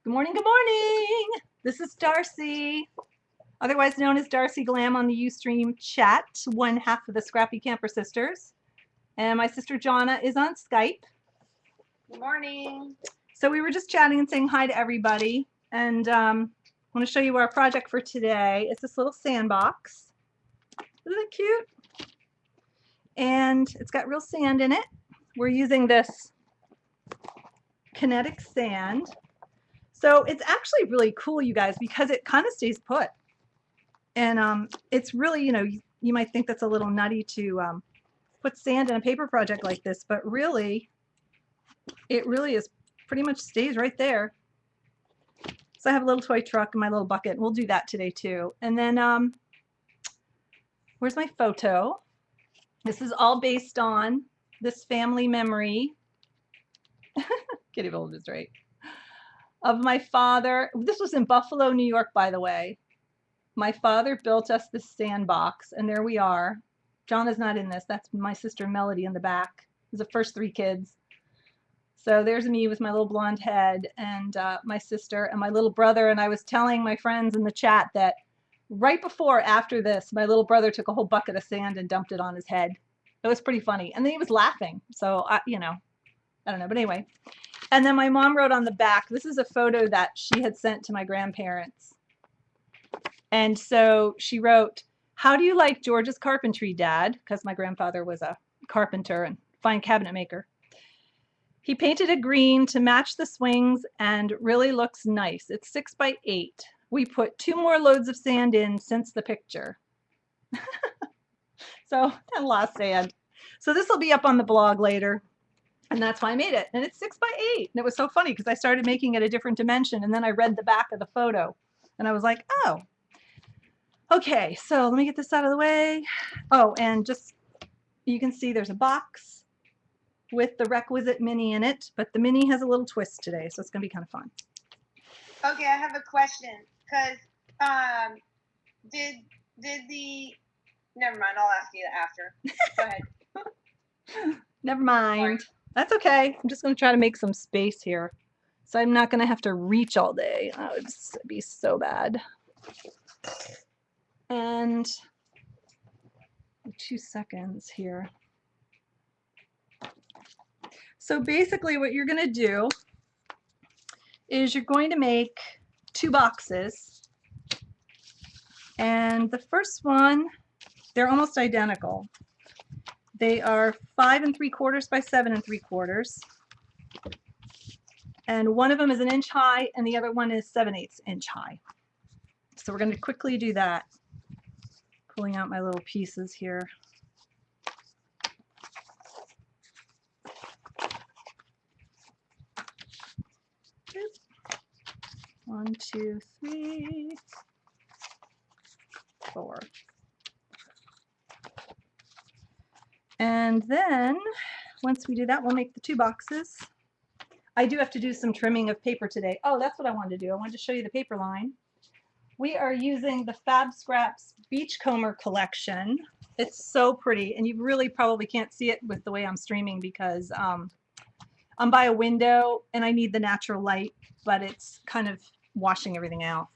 Good morning, good morning. This is Darcy, otherwise known as Darcy Glam on the Ustream chat, one half of the Scrappy Camper Sisters. And my sister Jonna is on Skype. Good morning. So we were just chatting and saying hi to everybody. And I want to show you our project for today. It's this little sandbox. Isn't it cute? And it's got real sand in it. We're using this kinetic sand. So it's actually really cool, you guys, because it kind of stays put. And it's really, you might think that's a little nutty to put sand in a paper project like this, but really, it really is pretty much stays right there. So I have a little toy truck and my little bucket. We'll do that today too. And then, where's my photo? This is all based on this family memory. Kitty Bold is right. Of my father. This was in Buffalo, New York, by the way. My father built us this sandbox, and there we are. John is not in this. That's my sister Melody in the back. It was the first 3 kids. So there's me with my little blonde head and my sister and my little brother. And I was telling my friends in the chat that right before, after this, my little brother took a whole bucket of sand and dumped it on his head. It was pretty funny. And then he was laughing. So, I don't know. But anyway. And then my mom wrote on the back, this is a photo that she had sent to my grandparents. And so she wrote, "How do you like George's carpentry, Dad?" Because my grandfather was a carpenter and fine cabinet maker. "He painted it green to match the swings and really looks nice. It's 6 by 8. We put 2 more loads of sand in since the picture." So, a lot of sand. So this will be up on the blog later. And that's why I made it. And it's 6 by 8. And it was so funny because I started making it a different dimension. And then I read the back of the photo. And I was like, oh. Okay, so let me get this out of the way. Oh, and just, you can see there's a box with the requisite mini in it. But the mini has a little twist today. So it's going to be kind of fun. Okay, I have a question. Because did the... Never mind, I'll ask you after. Go ahead. Never mind. Sorry. That's okay. I'm just going to try to make some space here. So I'm not going to have to reach all day. That would be so bad. And 2 seconds here. So basically what you're going to do is you're going to make 2 boxes. And the first one, they're almost identical. They are 5 3/4 by 7 3/4. And one of them is 1 inch high and the other one is 7/8 inch high. So we're going to quickly do that. Pulling out my little pieces here. Oop. 1, 2, 3, 4. And then, once we do that, we'll make the 2 boxes. I do have to do some trimming of paper today. Oh, that's what I wanted to do. I wanted to show you the paper line. We are using the Fab Scraps Beachcomber collection. It's so pretty, and you really probably can't see it with the way I'm streaming because I'm by a window and I need the natural light, but it's kind of washing everything out.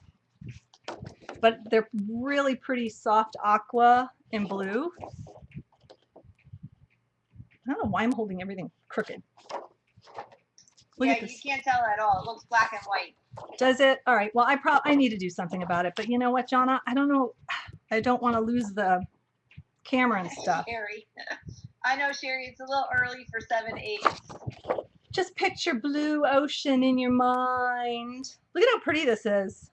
But they're really pretty soft aqua and blue. I don't know why I'm holding everything crooked. Look at this. You can't tell at all. It looks black and white. Does it? All right. Well, I need to do something about it. But you know what, Jonna? I don't know. I don't want to lose the camera and stuff. Sherry. I know, Sherry. It's a little early for 7/8. Just picture blue ocean in your mind. Look at how pretty this is.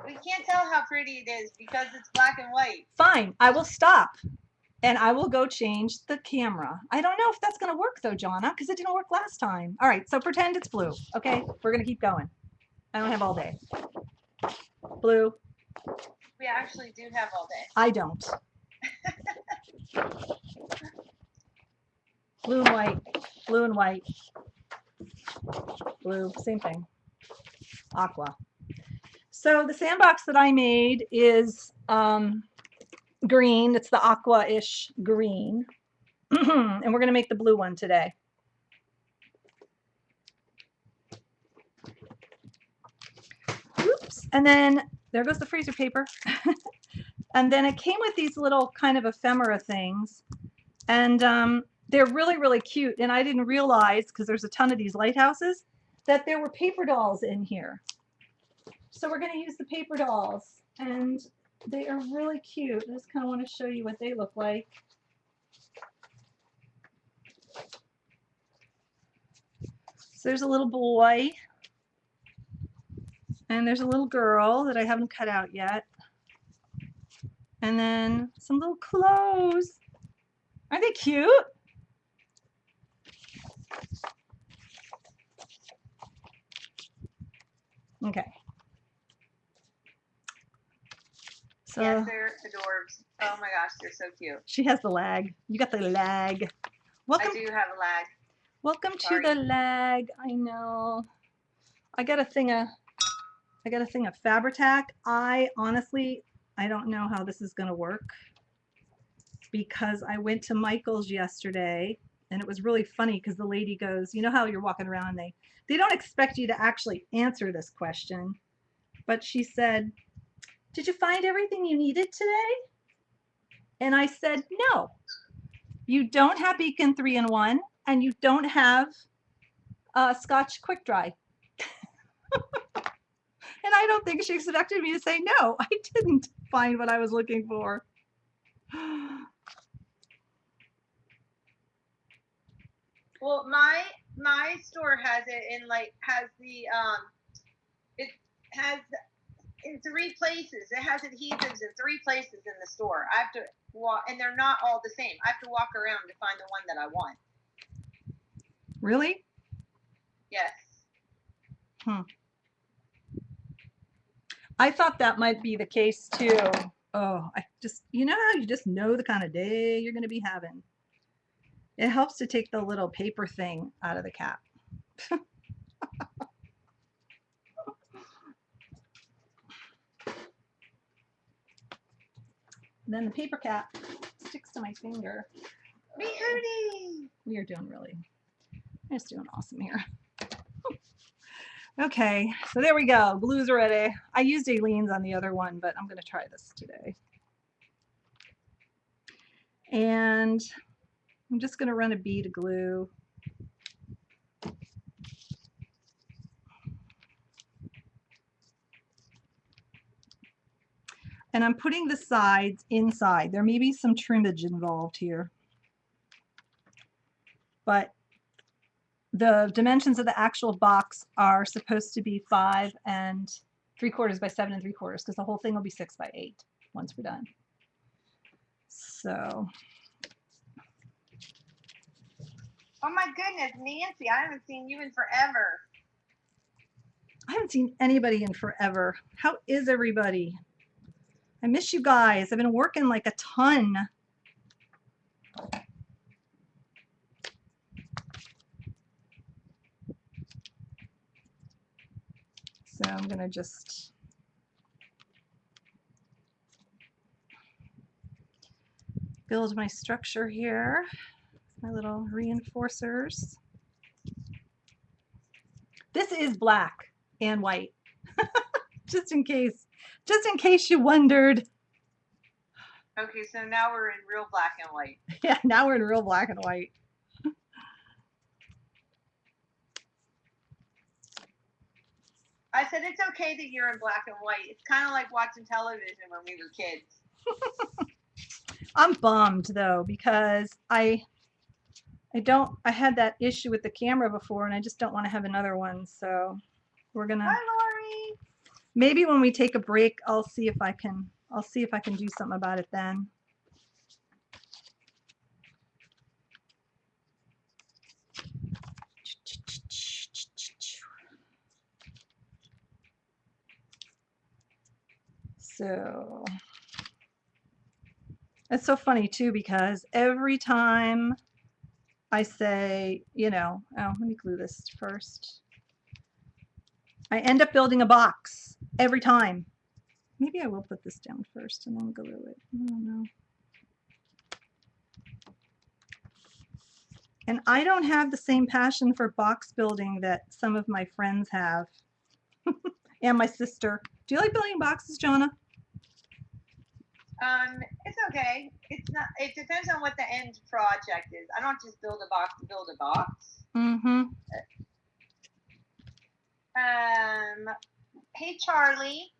We can't tell how pretty it is because it's black and white. Fine. I will stop. And I will go change the camera. I don't know if that's going to work though, Jonna, because it didn't work last time. All right, so pretend it's blue. Okay, we're going to keep going. I don't have all day. Blue. We actually do have all day. I don't. Blue and white. Blue and white. Blue, same thing. Aqua. So the sandbox that I made is green. It's the aqua-ish green. And we're going to make the blue one today. And then there goes the freezer paper. And then it came with these little kind of ephemera things. And they're really, really cute. And I didn't realize, because there's a ton of these lighthouses, that there were paper dolls in here. So we're going to use the paper dolls. And they are really cute. I just kind of want to show you what they look like. So there's a little boy. And there's a little girl that I haven't cut out yet. And then some little clothes. Aren't they cute? Okay. So yes, they're adorbs. Oh my gosh, they're so cute. She has the lag. You got the lag. Welcome. I do have a lag. Welcome Sorry. to the lag. I know. I got a thing of Fabri-Tac. I honestly don't know how this is going to work, because I went to Michael's yesterday and it was really funny because the lady goes, you know how you're walking around, they don't expect you to actually answer this question, but she said, did you find everything you needed today? And I said, no, you don't have Beacon 3-in-1 and you don't have Scotch Quick Dry. And I don't think she expected me to say no. I didn't find what I was looking for. Well, my store has it in it has in 3 places. It has adhesives in 3 places in the store. I have to walk, and they're not all the same. I have to walk around to find the one that I want. Really? Yes. I thought that might be the case too. Oh, you know how you just know the kind of day you're going to be having. It helps to take the little paper thing out of the cap. Then the paper cap sticks to my finger. Me hootie! We are doing we're just doing awesome here. Okay, so there we go. Glue's ready. I used Aileen's on the other one, but I'm going to try this today. And I'm just going to run a bead of glue. And I'm putting the sides inside. There may be some trimmage involved here, but the dimensions of the actual box are supposed to be 5 3/4 by 7 3/4, because the whole thing will be 6 by 8 once we're done. So. Oh my goodness, Nancy, I haven't seen you in forever. I haven't seen anybody in forever. How is everybody? I miss you guys. I've been working like a ton. So I'm going to just build my structure here. My little reinforcers. This is black and white. just in case you wondered. Okay, so now we're in real black and white. Yeah, now we're in real black and white. I said it's okay that you're in black and white. It's kind of like watching television when we were kids. I'm bummed though, because I had that issue with the camera before, and I just don't want to have another one. So we're gonna. Hi, Lori. Maybe when we take a break, I'll see if I can do something about it then. So it's so funny too, because every time I say, oh, let me glue this first. I end up building a box every time. Maybe I will put this down first and then glue it. I don't know. And I don't have the same passion for box building that some of my friends have. And my sister, Do you like building boxes, Jonna? It's okay. It's not. It depends on what the end project is. I don't just build a box to build a box. Mm-hmm. Hey Charlie,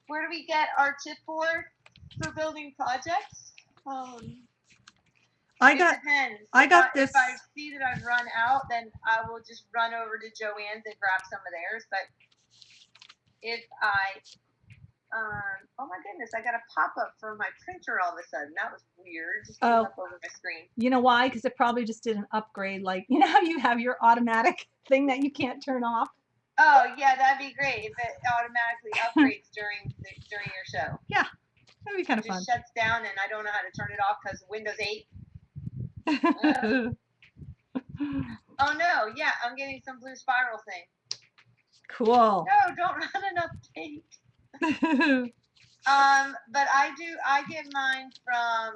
where do we get our tip for building projects? I It got depends. this. If I see that I've run out, then I will just run over to Joanne's and grab some of theirs. But if I oh my goodness, I got a pop-up for my printer all of a sudden. That was weird. Just came up over my screen. You know why? Because it probably just did an upgrade. Like, you know how you have your automatic thing that you can't turn off? Oh yeah, that'd be great if it automatically upgrades during your show. Yeah, that'd be kind of fun. Just shuts down and I don't know how to turn it off because Windows 8. Oh no, yeah, I'm getting some blue spiral thing. Cool. No, don't run an update. But I get mine from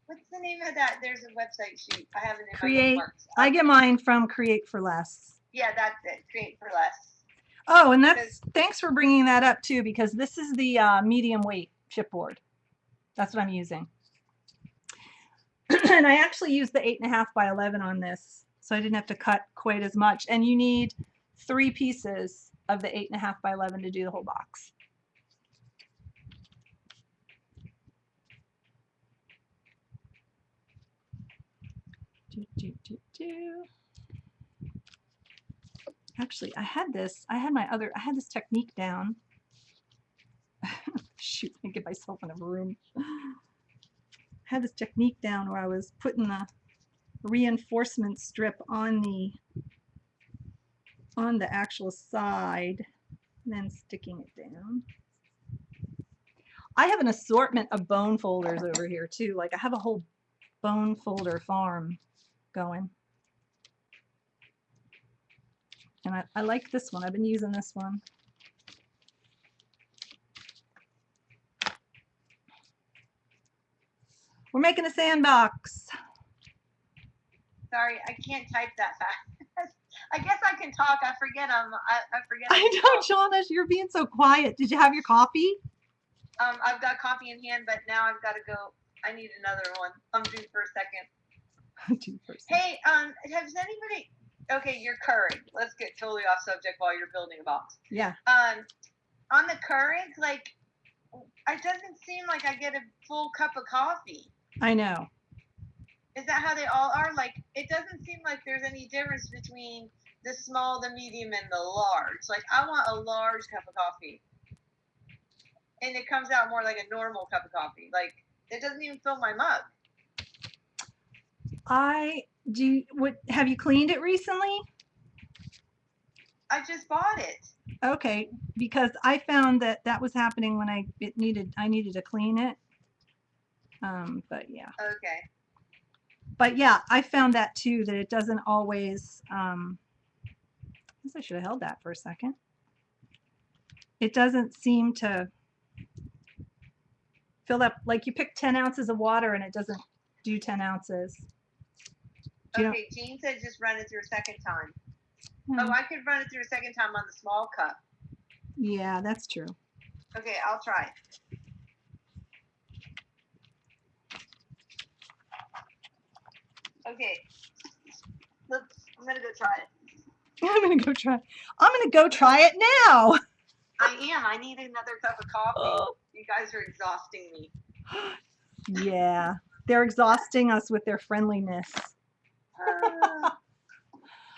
what's the name of that? There's a website sheet. I have it in Create. my bookmarks. I get mine from Create for Less. Yeah, that's it. Create for Less. Oh, and that's thanks for bringing that up too, because this is the medium weight chipboard. That's what I'm using. And I actually used the 8.5 by 11 on this, so I didn't have to cut quite as much. And you need 3 pieces of the 8.5 by 11 to do the whole box. Actually, I had this technique down. Shoot, I get myself in a room. I had this technique down where I was putting the reinforcement strip on the actual side and then sticking it down. I have an assortment of bone folders over here too. Like I have a whole bone folder farm going. And I like this one. I've been using this one. We're making a sandbox. Sorry, I can't type that fast. I guess I can talk. I forget. I forget. I know, Jonna, you're being so quiet. Did you have your coffee? I've got coffee in hand, but now I've got to go. I need another one. I'm due for a second. Hey, has anybody? Okay, you're Keurig. Let's get totally off subject while you're building a box. Yeah. On the Keurig, like, it doesn't seem like I get a full cup of coffee. I know. Is that how they all are? Like, it doesn't seem like there's any difference between the small, the medium, and the large. Like, I want a large cup of coffee. And it comes out more like a normal cup of coffee. Like, it doesn't even fill my mug. Have you cleaned it recently? I just bought it. Okay, because I found that was happening when I needed to clean it. But yeah. Okay. But yeah, I found that too, that it doesn't always, I guess I should have held that for a second. It doesn't seem to fill up, like you pick 10 ounces of water and it doesn't do 10 ounces. Okay, Jean said just run it through a second time. Oh, I could run it through a second time on the small cup. Yeah, that's true. Okay, I'll try. Okay, I'm gonna go try it. I'm gonna go try it now. I am. I need another cup of coffee. Oh. You guys are exhausting me. Yeah, they're exhausting us with their friendliness.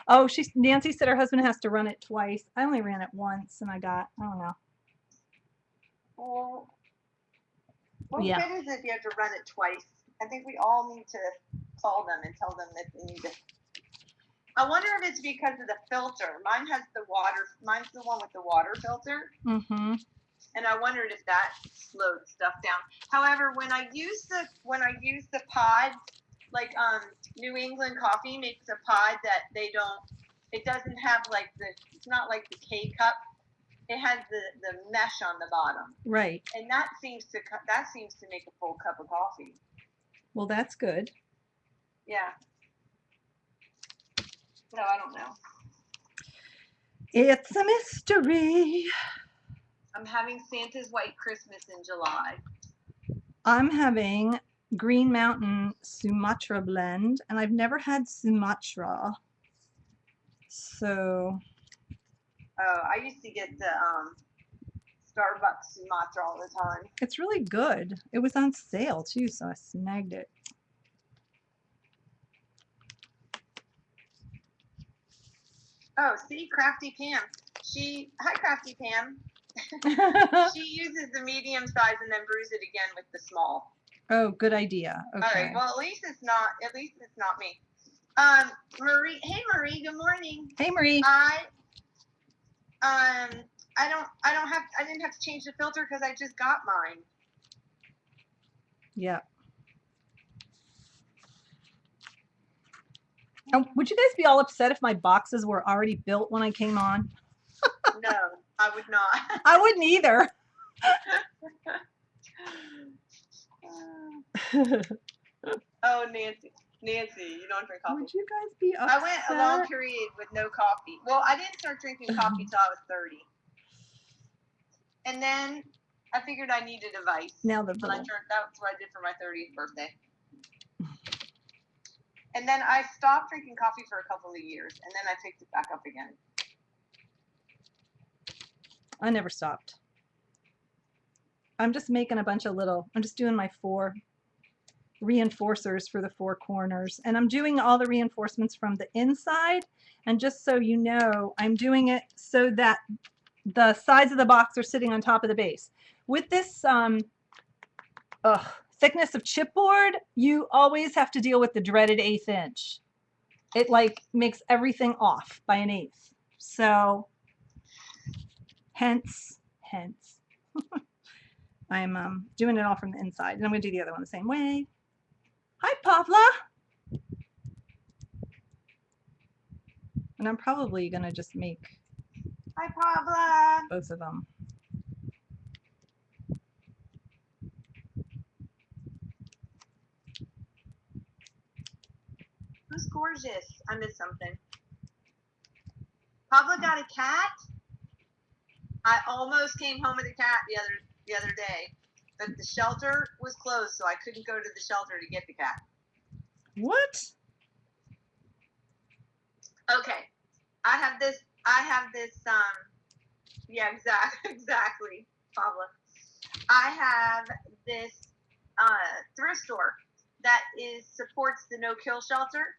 Oh, Nancy said her husband has to run it twice. I only ran it once, and I don't know. Well, what good is it if you have to run it twice? I think we all need to call them and tell them that they need to. I wonder if it's because of the filter. Mine has the water. Mine's the one with the water filter. Mm-hmm. And I wondered if that slowed stuff down. However, when I use the pods, like New England Coffee makes a pod that it doesn't have it's not like the K-cup. It has the mesh on the bottom. Right. And that seems to make a full cup of coffee. Well, that's good. Yeah. No, I don't know. It's a mystery. I'm having Santa's White Christmas in July. I'm having Green Mountain Sumatra blend, and I've never had Sumatra. So, Oh, I used to get the Starbucks Sumatra all the time. it's really good. It was on sale too, so I snagged it. Oh, see, Crafty Pam. Hi, Crafty Pam. She uses the medium size and then brews it again with the small. Oh, good idea. Okay. All right. Well, at least it's not me. Marie. Hey, Marie. Good morning. Hey, Marie. I didn't have to change the filter because I just got mine. Yeah. Would you guys be all upset if my boxes were already built when I came on? No, I would not. I wouldn't either. Oh, Nancy, you don't drink coffee. Would you guys be upset? I went a long period with no coffee. Well, I didn't start drinking coffee till I was 30. And then I figured I needed a vice. Now that's what I did for my 30th birthday. And then I stopped drinking coffee for a couple of years, and then I picked it back up again. I never stopped. I'm just making a bunch of I'm just doing my 4 reinforcers for the 4 corners, and I'm doing all the reinforcements from the inside. And just so you know, I'm doing it so that the sides of the box are sitting on top of the base. With this thickness of chipboard, you always have to deal with the dreaded 1/8 inch. It like makes everything off by 1/8. So hence I'm doing it all from the inside, and I'm going to do the other one the same way. Hi, Pavla. And I'm probably going to just make Hi, Pavla. both of them. Who's gorgeous? I missed something. Pablo got a cat. I almost came home with a cat the other day, but the shelter was closed, so I couldn't go to the shelter to get the cat. What? Okay, I have this. Yeah, exactly, Pablo. I have this thrift store that supports the no-kill shelter.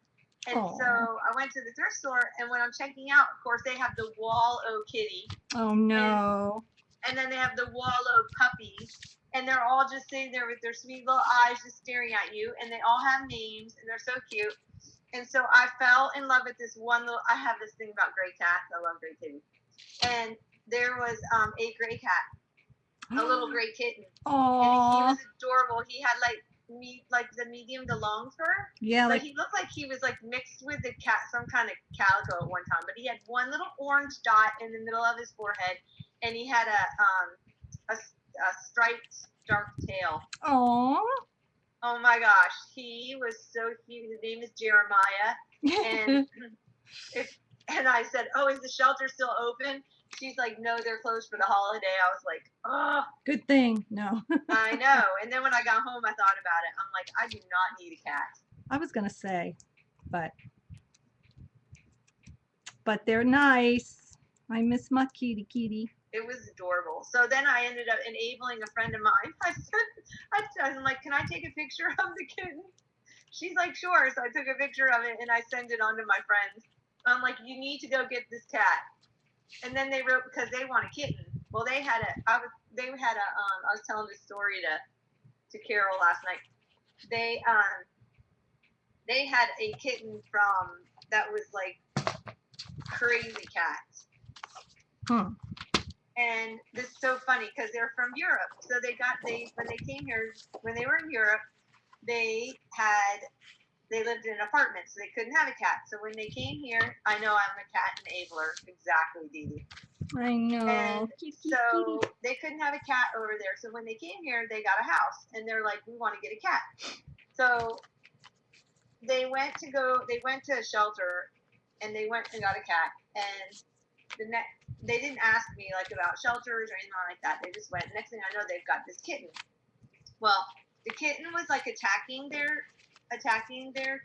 And so I went to the thrift store, and when I'm checking out, of course, they have the Wallow kitty. Oh, no. And then they have the Wallow puppy. And they're all just sitting there with their sweet little eyes just staring at you. And they all have names, and they're so cute. And so I fell in love with this one I have this thing about gray cats. I love gray kitties. And there was a gray cat, a little gray kitten. Aww. And he was adorable. He had like the medium to long fur. Yeah, but he looked like he was like mixed with the cat, some kind of calico at one time. But he had one little orange dot in the middle of his forehead, and he had a striped dark tail. Aww. Oh my gosh, he was so cute. His name is Jeremiah, and I said, "Oh, is the shelter still open?" She's like, "No, they're closed for the holiday." I was like, "Oh, good thing." No. I know. And then when I got home, I thought about it. I'm like, I do not need a cat. I was gonna say, but they're nice. I miss my kitty. It was adorable. So then I ended up enabling a friend of mine. I'm like, "Can I take a picture of the kitten?" She's like, "Sure." So I took a picture of it and I sent it on to my friends. I'm like, "You need to go get this cat." And then they wrote, because they want a kitten. Well, I was telling this story to Carol last night. They had a kitten that was like crazy cats. And this is so funny because they're from Europe. So when they came here, when they were in Europe, they lived in an apartment, so they couldn't have a cat. So when they came here, I know I'm a cat enabler. Exactly, Dee Dee. I know. And so they couldn't have a cat over there. So when they came here, they got a house, and they're like, "We want to get a cat." So they went to a shelter, and they went and got a cat. And they didn't ask me like about shelters or anything like that. They just went. Next thing I know, they've got this kitten. Well, the kitten was like attacking their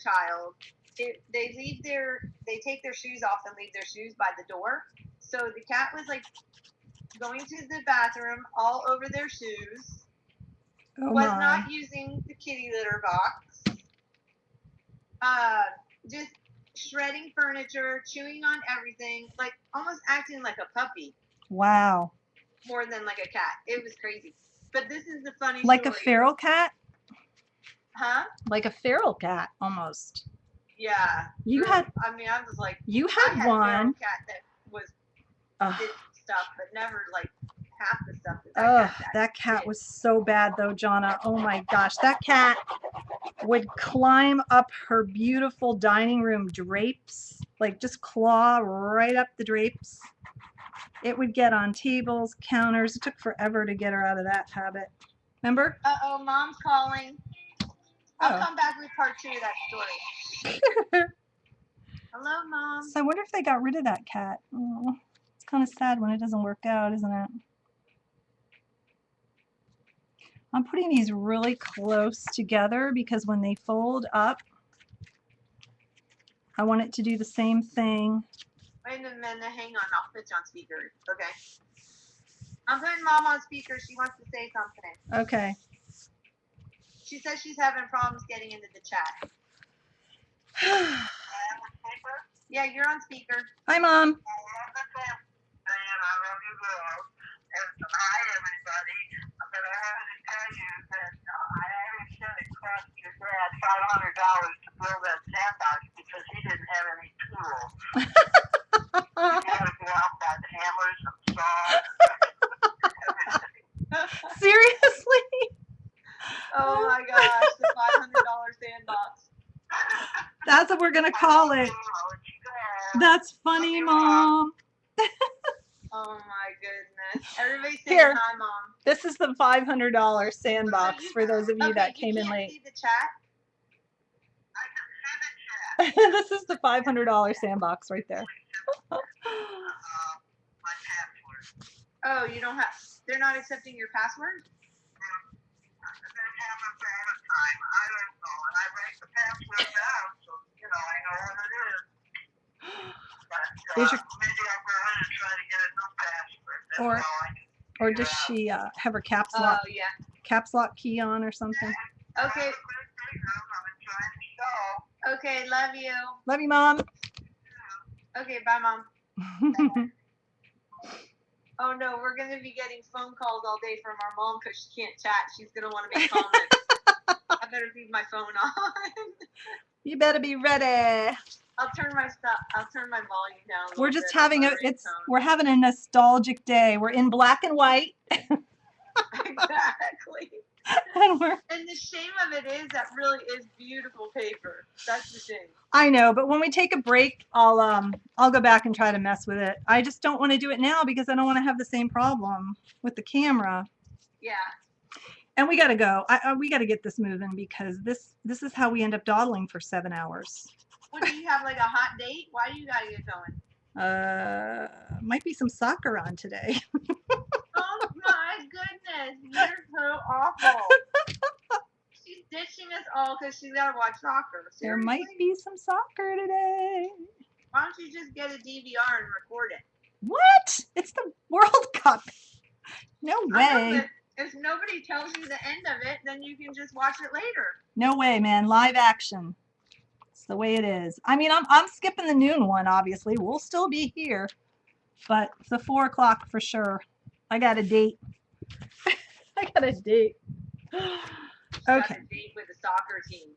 child. They take their shoes off and leave their shoes by the door. So the cat was like going to the bathroom all over their shoes. Oh Was my. not using the kitty litter box. Just shredding furniture, chewing on everything, like almost acting like a puppy. Wow. More than like a cat. It was crazy. But this is the funny Like story. a feral cat? Huh? Like a feral cat, almost. Yeah. You had. I mean, I was like. You I had had one. a feral cat that was did stuff, but never like half the stuff that Oh, cat that cat did. was so bad though, Jonna. Oh my gosh, that cat would climb up her beautiful dining room drapes, like just claw right up the drapes. It would get on tables, counters. It took forever to get her out of that habit. Remember? Uh-oh, Mom's calling. I'll Oh. come back with part 2 of that story. Hello, Mom. So I wonder if they got rid of that cat. Oh, it's kind of sad when it doesn't work out, isn't it? I'm putting these really close together because when they fold up, I want it to do the same thing. Wait a minute, hang on. I'll put you on speaker. Okay. I'm putting Mom on speaker. She wants to say something. Okay. She says she's having problems getting into the chat. Yeah, you're on speaker. Hi, Mom. Hi, everybody. But I wanted to tell you that I already said it cost your dad $500 to build that sandbox because he didn't have any tools. He had to go out and buy the hammers and saws. Seriously? Oh my gosh, the $500 sandbox. That's what we're going to call it. That's funny, Mom. Oh my goodness. Everybody say Here. hi, Mom. This is the $500 sandbox for those of you that you came in can't late. see the chat? I can see the chat. This is the $500 sandbox right there. My password. Oh, you don't have, they're not accepting your password? They have it all the time. I don't know. And I write the password down so, you know, I know what it is. But Is your- maybe I'll go ahead and try to get a new password. That's Or- all I can Or figure does out. she have her caps Oh, lock key on or something? Okay. I'm enjoying the show. Okay, love you. Love you, Mom. Okay, bye, Mom. Oh no, we're going to be getting phone calls all day from our mom because she can't chat. She's going to want to make comments. I better leave my phone on. You better be ready. I'll turn my volume down a little We're just bit on having my we're having a nostalgic day. We're in black and white. ringtone. Exactly. And the shame of it is that really is beautiful paper. That's the shame. I know, but when we take a break, I'll go back and try to mess with it. I just don't want to do it now because I don't want to have the same problem with the camera. Yeah. And we got to go. We got to get this moving because this is how we end up dawdling for 7 hours. Well, do you have like a hot date? Why do you gotta get going? Might be some soccer on today. Oh my goodness, you're so awful. She's ditching us all because she's gotta watch soccer. Seriously? There might be some soccer today. Why don't you just get a DVR and record it? What? It's the World Cup. No I know, way. but if nobody tells you the end of it, then you can just watch it later. No way, man. Live action. It's the way it is. I mean, I'm skipping the noon one, obviously. We'll still be here. But the 4 o'clock for sure. I got a date. I got a date. She's Okay. got a date with the soccer team.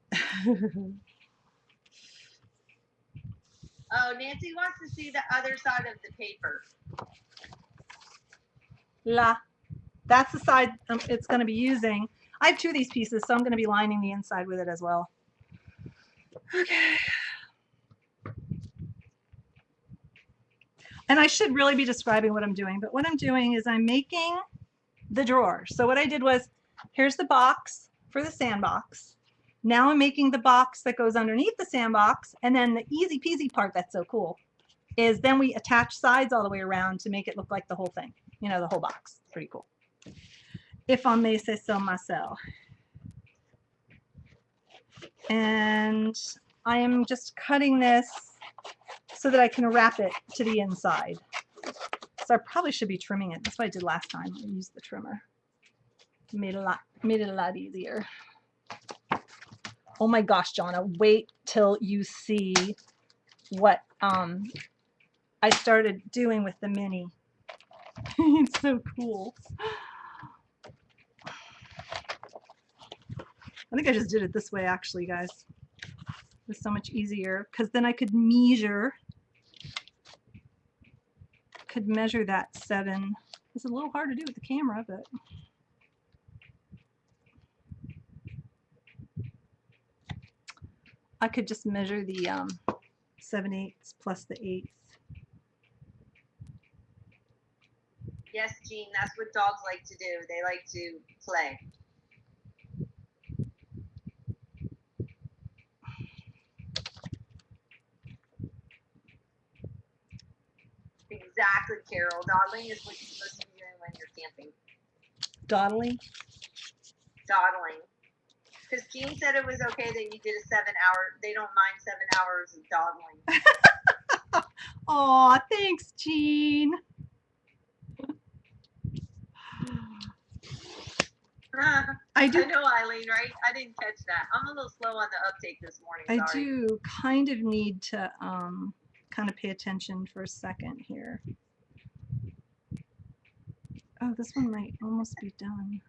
Oh, Nancy wants to see the other side of the paper. That's the side it's going to be using. I have 2 of these pieces, so I'm going to be lining the inside with it as well. Okay. And I should really be describing what I'm doing, but what I'm doing is I'm making the drawer. So what I did was, here's the box for the sandbox. Now I'm making the box that goes underneath the sandbox, and then the easy peasy part that's so cool is then we attach sides all the way around to make it look like the whole thing, you know, the whole box. Pretty cool. If I may say so myself. And I am just cutting this so that I can wrap it to the inside. So I probably should be trimming it. That's what I did last time. I used the trimmer. Made it a lot easier. Oh my gosh, Jonna, wait till you see what I started doing with the mini. It's so cool. I think I just did it this way actually, guys. It was so much easier because then I could measure that 7. It's a little hard to do with the camera, but I could just measure the 7/8 plus the 1/8. Yes, Jean, that's what dogs like to do. They like to play. Exactly, Carol. Dawdling is what you're supposed to be doing when you're camping. Dawdling? Dawdling. Because Jean said it was okay that you did a 7-hour. They don't mind 7 hours of dawdling. Aw, thanks, Jean. I know, Eileen, right? I didn't catch that. I'm a little slow on the uptake this morning. Sorry. I do kind of need to kind of pay attention for a second here. Oh, this one might almost be done.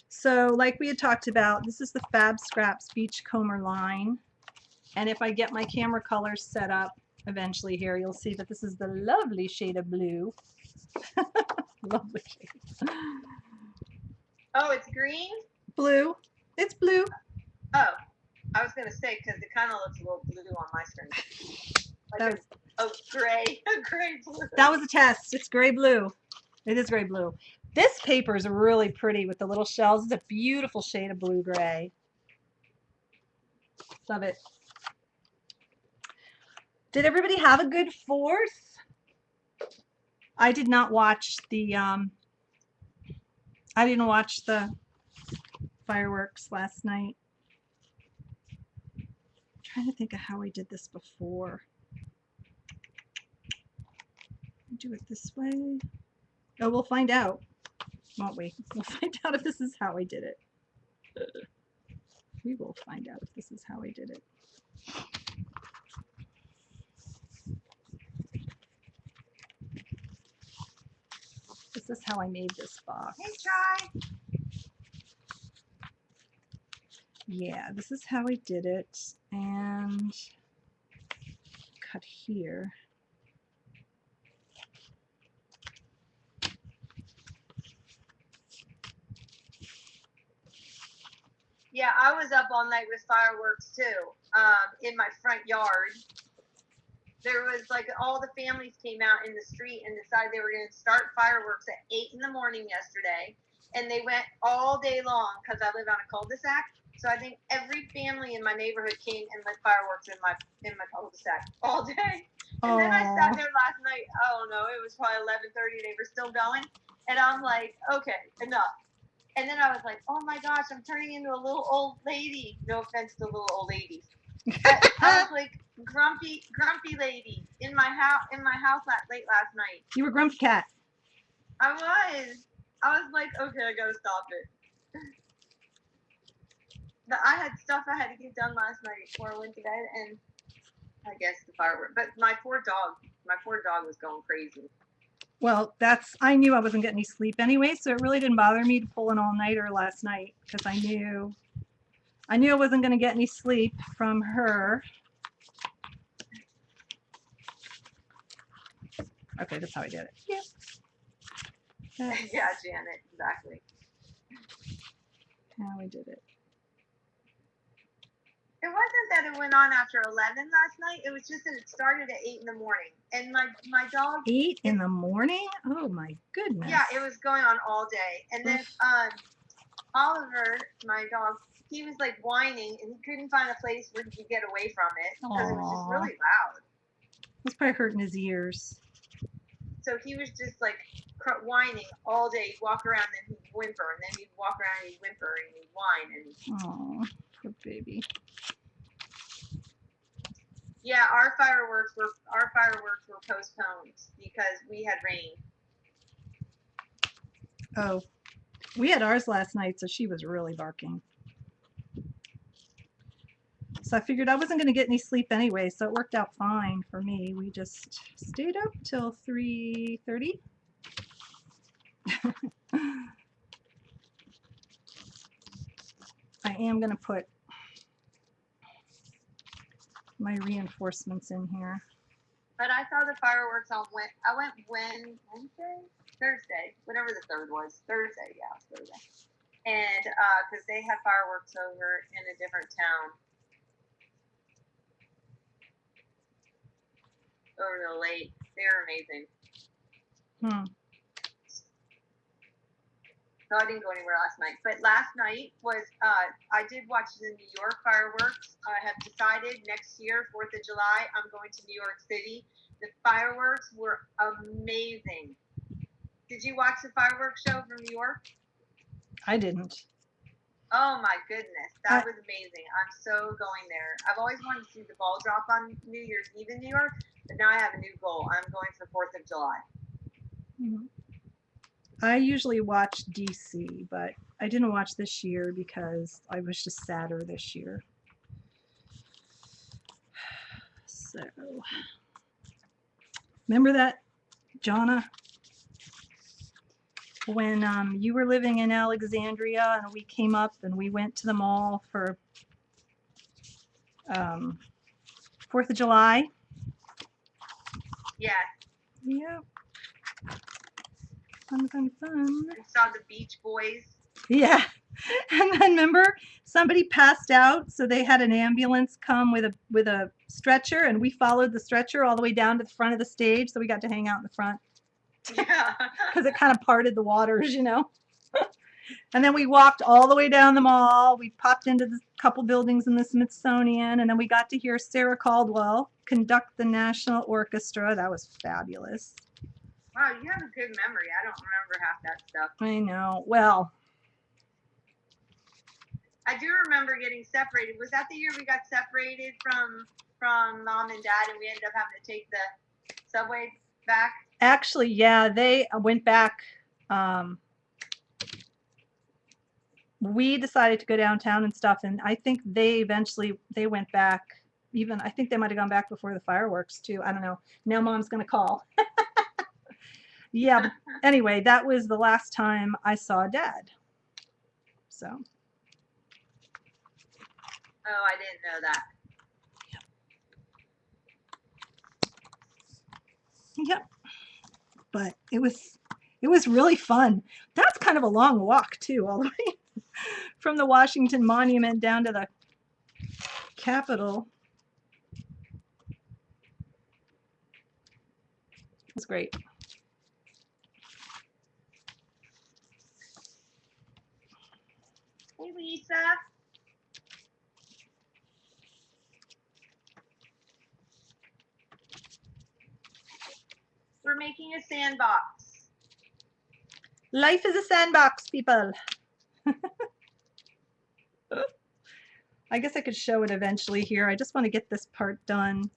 So like we had talked about, this is the Fab Scraps Beachcomber line. And if I get my camera colors set up eventually here, you'll see that this is the lovely shade of blue. Lovely shade. Oh, it's green? Blue. It's blue. Oh, I was going to say, because it kind of looks a little blue on my screen. Like gray, a gray blue. That was a test. It's gray blue. It is gray blue. This paper is really pretty with the little shells. It's a beautiful shade of blue gray. Love it. Did everybody have a good 4th? I did not watch the I didn't watch the fireworks last night. I'm trying to think of how I did this before. Do it this way. Oh, we'll find out, won't we? We'll find out if this is how I did it. We will find out if this is how I did it. This is how I made this box. Hey, Try. Yeah, this is how I did it. And cut here. Yeah, I was up all night with fireworks too, in my front yard. There was like all the families came out in the street and decided they were going to start fireworks at 8 in the morning yesterday. And they went all day long because I live on a cul-de-sac. So I think every family in my neighborhood came and lit fireworks in my cul-de-sac all day. And then I sat there last night. Oh no, it was probably 11:30. They were still going. And I'm like, okay, enough. And then I was like, oh my gosh, I'm turning into a little old lady. No offense to little old ladies. I was like grumpy lady in my house late last night. You were grumpy cat. I was like, okay, I gotta stop it. I had stuff I had to get done last night before I went to bed, and I guess the fireworks. But my poor dog was going crazy. Well, I knew I wasn't getting any sleep anyway, so it really didn't bother me to pull an all-nighter last night because I knew I wasn't going to get any sleep from her. Okay, that's how I did it. Yeah. Yeah, Janet, exactly. How I did it. It wasn't that it went on after 11 last night. It was just that it started at 8 in the morning. And my dog... 8 in the morning? Oh, my goodness. Yeah, it was going on all day. And then Oliver, my dog, he was like whining, and he couldn't find a place where he could get away from it because it was just Aw. really loud. It's probably hurting his ears. So he was just like whining all day. He'd walk around, then he'd whimper, and then he'd walk around and he'd whimper and he'd whine. And Oh, poor baby. yeah, our fireworks were postponed because we had rain. Oh, we had ours last night, so she was really barking. So I figured I wasn't going to get any sleep anyway, so it worked out fine for me. We just stayed up till 3:30. I am going to put my reinforcements in here. But I saw the fireworks on Wednesday, Thursday, whatever the third was. Thursday, yeah, Thursday. And because they had fireworks over in a different town. Over the lake. They're amazing. So I didn't go anywhere last night. But last night was, I did watch the New York fireworks. I have decided next year, 4th of July, I'm going to New York City. The fireworks were amazing. Did you watch the fireworks show from New York? I didn't. Oh my goodness, that was amazing. I'm so going there. I've always wanted to see the ball drop on New Year's Eve in New York, but now I have a new goal. I'm going for 4th of July. Mm-hmm. I usually watch DC, but I didn't watch this year because I was just sadder this year. So, remember that, Jonna? When you were living in Alexandria and we came up and we went to the mall for 4th of July? Yes. Yeah. Fun, fun, fun. I saw the Beach Boys. Yeah. And then remember, somebody passed out, so they had an ambulance come with a stretcher, and we followed the stretcher all the way down to the front of the stage, so we got to hang out in the front. Yeah. Because it kind of parted the waters, you know. And then we walked all the way down the mall. We popped into the couple buildings in the Smithsonian, and then we got to hear Sarah Caldwell conduct the National Orchestra. That was fabulous. Wow, you have a good memory. I don't remember half that stuff. I know. Well, I do remember getting separated. Was that the year we got separated from Mom and Dad, and we ended up having to take the subway back? Actually, yeah, they went back. We decided to go downtown and stuff, and I think they went back. Even I think they might have gone back before the fireworks too. I don't know. Now Mom's gonna call. Yeah, but anyway, that was the last time I saw Dad. So. Oh, I didn't know that. Yep. But it was really fun. That's kind of a long walk too, all the way from the Washington Monument down to the Capitol. It was great. Hey, Lisa. We're making a sandbox. Life is a sandbox, people. I guess I could show it eventually here. I just want to get this part done.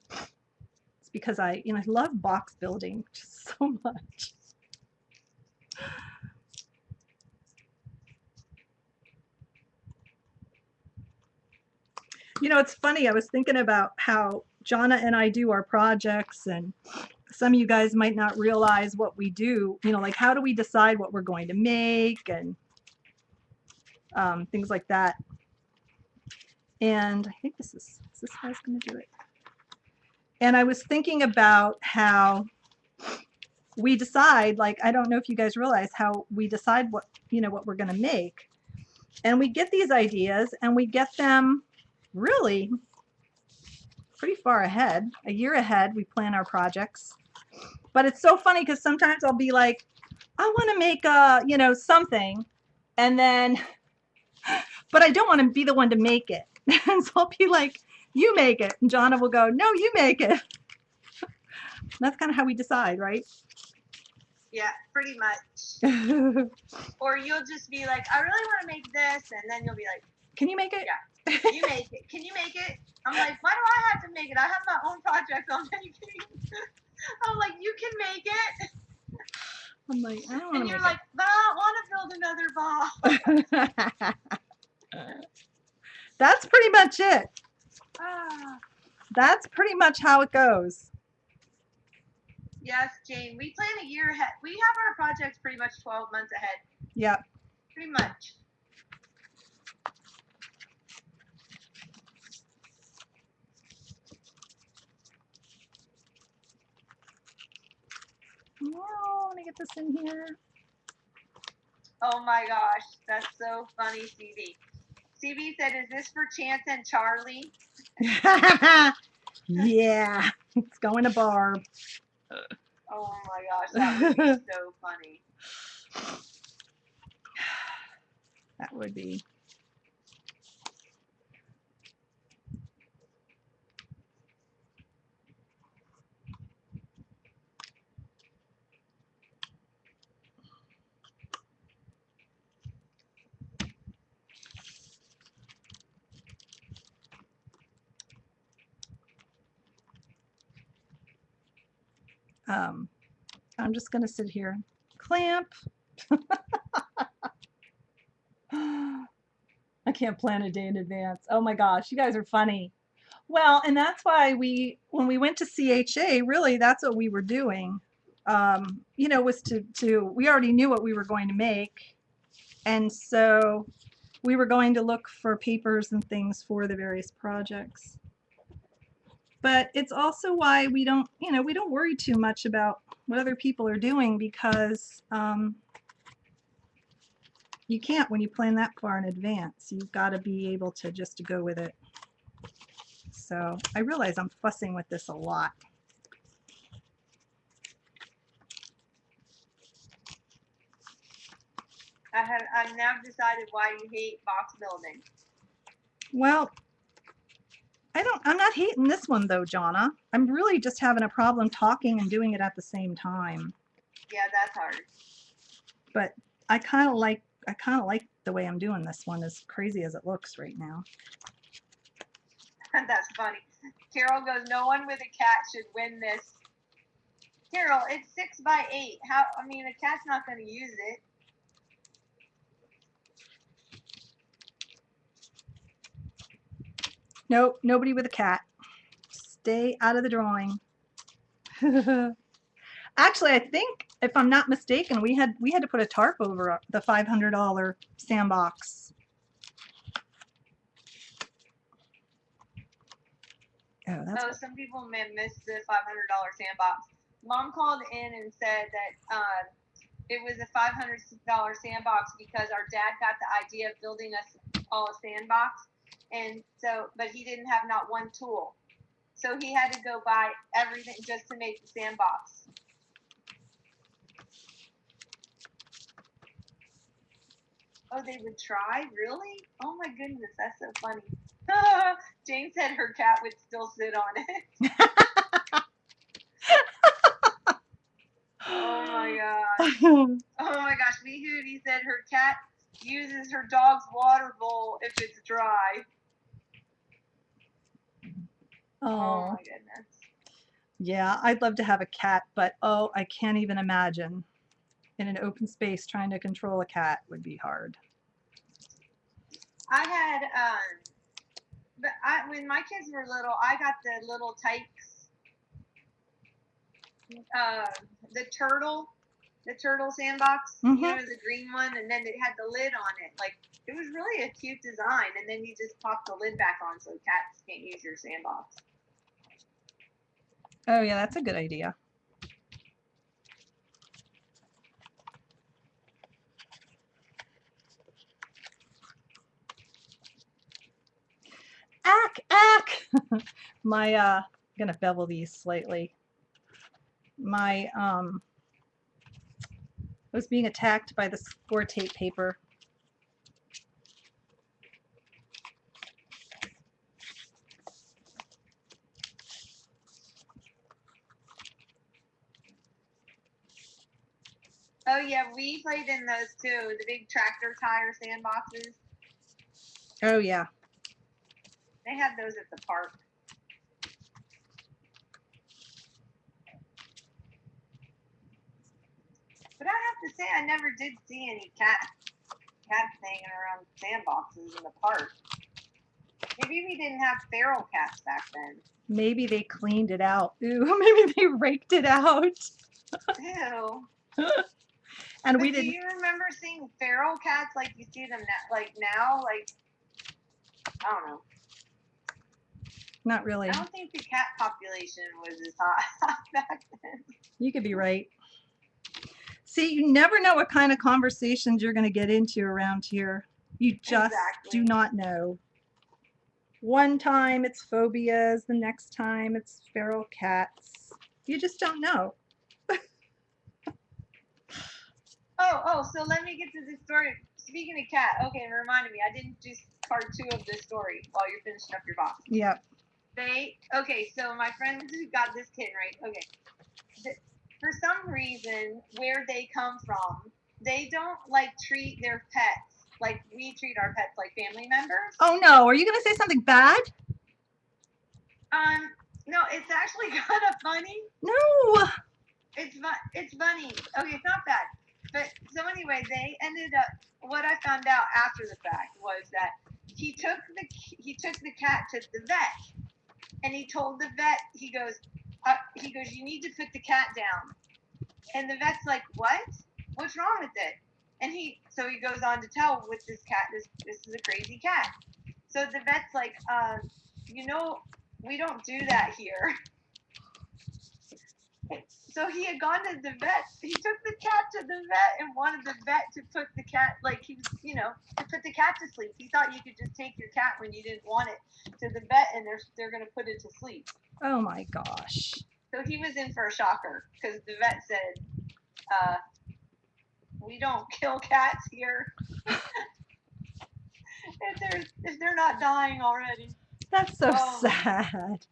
It's because I love box building just so much. You know, it's funny. I was thinking about how Jonna and I do our projects, and some of you guys might not realize what we do. You know, like how do we decide what we're going to make and things like that. And I think is this guy's going to do it. And I was thinking about how we decide, like, I don't know if you guys realize how we decide what we're going to make. And we get these ideas and we get them really pretty far ahead. A year ahead, we plan our projects. But it's so funny because sometimes I'll be like, I want to make something, and then but I don't want to be the one to make it. And so I'll be like, you make it. And Jonna will go, no, you make it. That's kind of how we decide, right? Yeah, pretty much. Or you'll just be like, I really want to make this, and then you'll be like, can you make it? Yeah, you make it. Can you make it? I'm like, why do I have to make it? I have my own project I'm making. I'm like, you can make it. I'm like, I don't want to And make you're like, but I don't want to build another ball. That's pretty much it. Ah. That's pretty much how it goes. Yes, Jane. We plan a year ahead. We have our projects pretty much 12 months ahead. Yep. Pretty much. Oh, let me get this in here. Oh my gosh, that's so funny, CB. CB said, is this for Chance and Charlie? Yeah, it's going to Barb. Oh my gosh, that would be so funny. That would be. I'm just going to sit here. Clamp. I can't plan a day in advance. Oh my gosh, you guys are funny. Well, and that's why when we went to CHA, really, that's what we were doing. You know, was we already knew what we were going to make. And so we were going to look for papers and things for the various projects. But it's also why we don't, you know, we don't worry too much about what other people are doing because you can't when you plan that far in advance. You've got to be able to just go with it. So I realize I'm fussing with this a lot. I've now decided why you hate box building. Well, I'm not hating this one though, Jonna. I'm really just having a problem talking and doing it at the same time. Yeah, that's hard. But I kind of like the way I'm doing this one, as crazy as it looks right now. That's funny. Carol goes, no one with a cat should win this. Carol, it's 6 by 8. How? I mean, a cat's not going to use it. Nope, nobody with a cat. Stay out of the drawing. Actually, I think, if I'm not mistaken, we had to put a tarp over the $500 sandbox. Oh, some people may miss the $500 sandbox. Mom called in and said that it was a $500 sandbox because our dad got the idea of building us all a sandbox, and so, but he didn't have not one tool, so he had to go buy everything just to make the sandbox. Oh, they would try? Really? Oh my goodness, that's so funny. Jane said her cat would still sit on it. Oh my gosh. Oh my gosh. Wee Hootie said her cat uses her dog's water bowl if it's dry. Oh my goodness. Yeah, I'd love to have a cat, but oh, I can't even imagine. In an open space, trying to control a cat would be hard. I had, when my kids were little, I got the little Tykes, the turtle sandbox, you know, the green one, and then it had the lid on it. Like, it was really a cute design, and then you just pop the lid back on so cats can't use your sandbox. Oh yeah, that's a good idea. Ack! My, I'm gonna bevel these slightly. My, I was being attacked by the score tape paper. Oh yeah, we played in those too. The big tractor tire sandboxes. Oh yeah. They had those at the park. But I have to say, I never did see any cats hanging around sandboxes in the park. Maybe we didn't have feral cats back then. Maybe they cleaned it out. Ooh, maybe they raked it out. Ew. And But we do didn't. you remember seeing feral cats like you see them now? Like now, like I don't know. Not really. I don't think the cat population was as high back then. You could be right. See, you never know what kind of conversations you're going to get into around here. You just Exactly. do not know. One time it's phobias, the next time it's feral cats. You just don't know. So let me get to this story. Speaking of cat, okay, it reminded me. I didn't do part 2 of this story while you're finishing up your box. Yep. So my friends who got this kitten, right? Okay. For some reason, where they come from, they don't like treat their pets like we treat our pets, like family members. Oh no, are you going to say something bad? No, it's actually kind of funny. No. It's funny. Okay, it's not bad. But so anyway, they ended up. What I found out after the fact was that he took the cat to the vet, and he told the vet, he goes, you need to put the cat down. And the vet's like, what? What's wrong with it? And he goes on to tell with this cat, this is a crazy cat. So the vet's like, we don't do that here. So he had gone to the vet. He took the cat to the vet and wanted the vet to put the cat, to put the cat to sleep. He thought you could just take your cat when you didn't want it to the vet and they're going to put it to sleep. Oh my gosh. So he was in for a shocker because the vet said, we don't kill cats here if they're not dying already. That's so sad.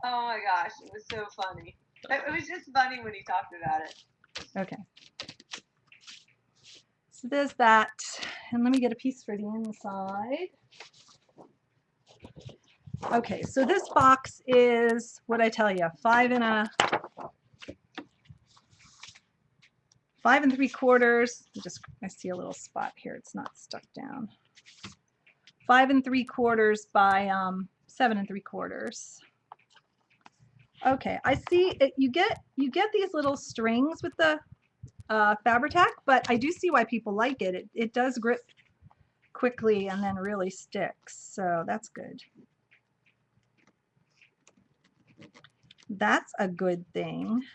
Oh my gosh, it was so funny. It was just funny when he talked about it. Okay. So there's that. And let me get a piece for the inside. Okay, so this box is, what'd I tell you, 5 3/4. I see a little spot here. It's not stuck down. 5 3/4 by 7 3/4. Okay, I see it. You get these little strings with the Fabri-Tac, but I do see why people like it. It does grip quickly and then really sticks, so that's good. That's a good thing.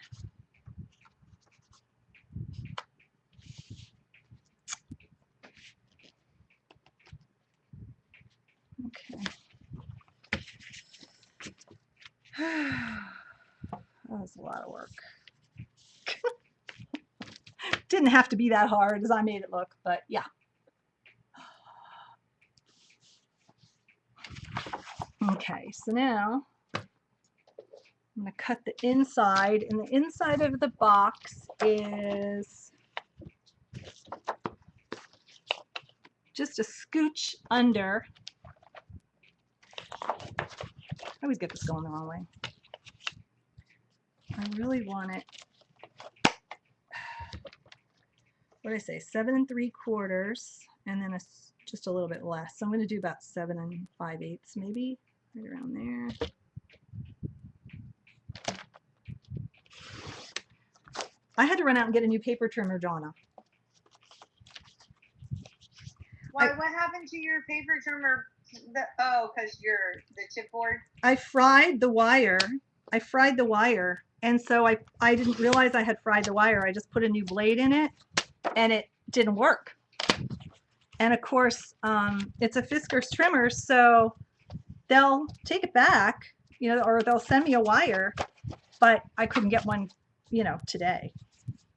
Okay. That was a lot of work. Didn't have to be that hard as I made it look, but yeah. Okay, so now I'm going to cut the inside, and the inside of the box is just a scooch under. I always get this going the wrong way. I really want it, what did I say, 7 3/4, and then just a little bit less. So I'm going to do about 7 5/8, maybe, right around there. I had to run out and get a new paper trimmer, Jonna. Why? What happened to your paper trimmer? Because the chipboard. I fried the wire. And so I didn't realize I had fried the wire. I just put a new blade in it, and it didn't work. And of course, it's a Fiskars trimmer, so they'll take it back, or they'll send me a wire, but I couldn't get one, today.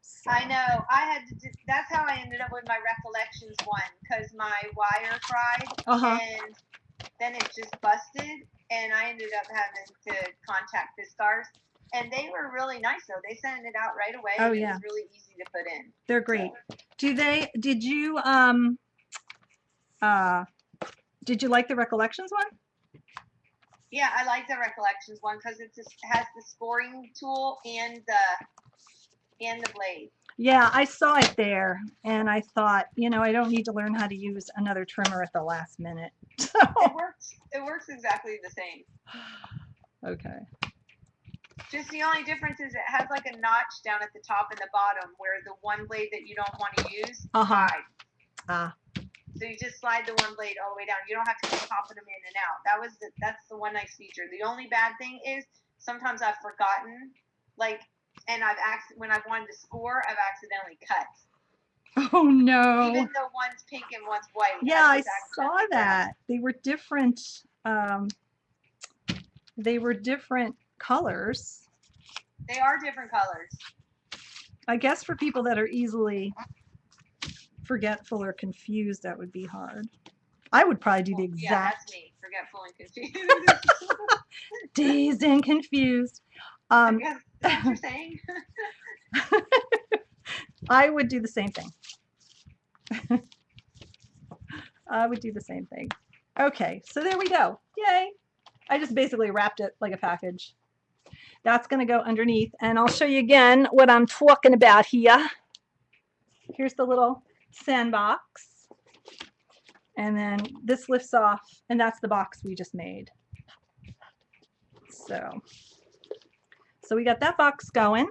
So. I know. That's how I ended up with my Recollections one, because my wire fried, and then it just busted, and I ended up having to contact Fiskars. and they were really nice though. They sent it out right away. Oh, and yeah. It was really easy to put in. They're great. Did you like the Recollections one? Yeah, I like the Recollections one because it has the scoring tool and the blade. Yeah, I saw it there, and I thought, I don't need to learn how to use another trimmer at the last minute. So, It works exactly the same. okay. Just the only difference is it has like a notch down at the top and the bottom where the one blade that you don't want to use hides. So you just slide the one blade all the way down. You don't have to keep popping them in and out. That's the one nice feature. The only bad thing is sometimes I've forgotten, and when I've wanted to score, I've accidentally cut. Oh no. Even though one's pink and one's white. Yeah, I saw that. They were different. They were different colors. They are different colors. I guess for people that are easily forgetful or confused, that would be hard. I would probably do the exact. Yeah, that's me. Forgetful and confused. Dazed and confused. I guess that's what you're saying. I would do the same thing. I would do the same thing. Okay, so there we go. Yay! I just basically wrapped it like a package. That's going to go underneath, and I'll show you again what I'm talking about here. Here's the little sandbox, and then this lifts off, and that's the box we just made. So we got that box going,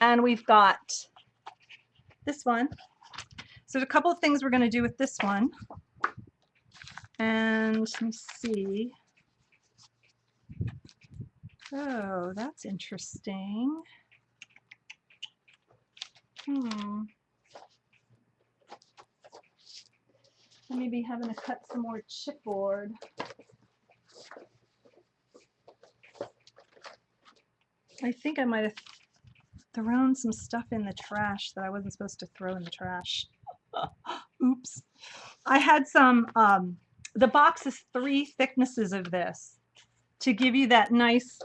and we've got this one. So there's a couple of things we're going to do with this one, and let me see. Oh, that's interesting. I may be having to cut some more chipboard. I think I might have thrown some stuff in the trash that I wasn't supposed to throw in the trash. Oops. I had some, the box is 3 thicknesses of this to give you that nice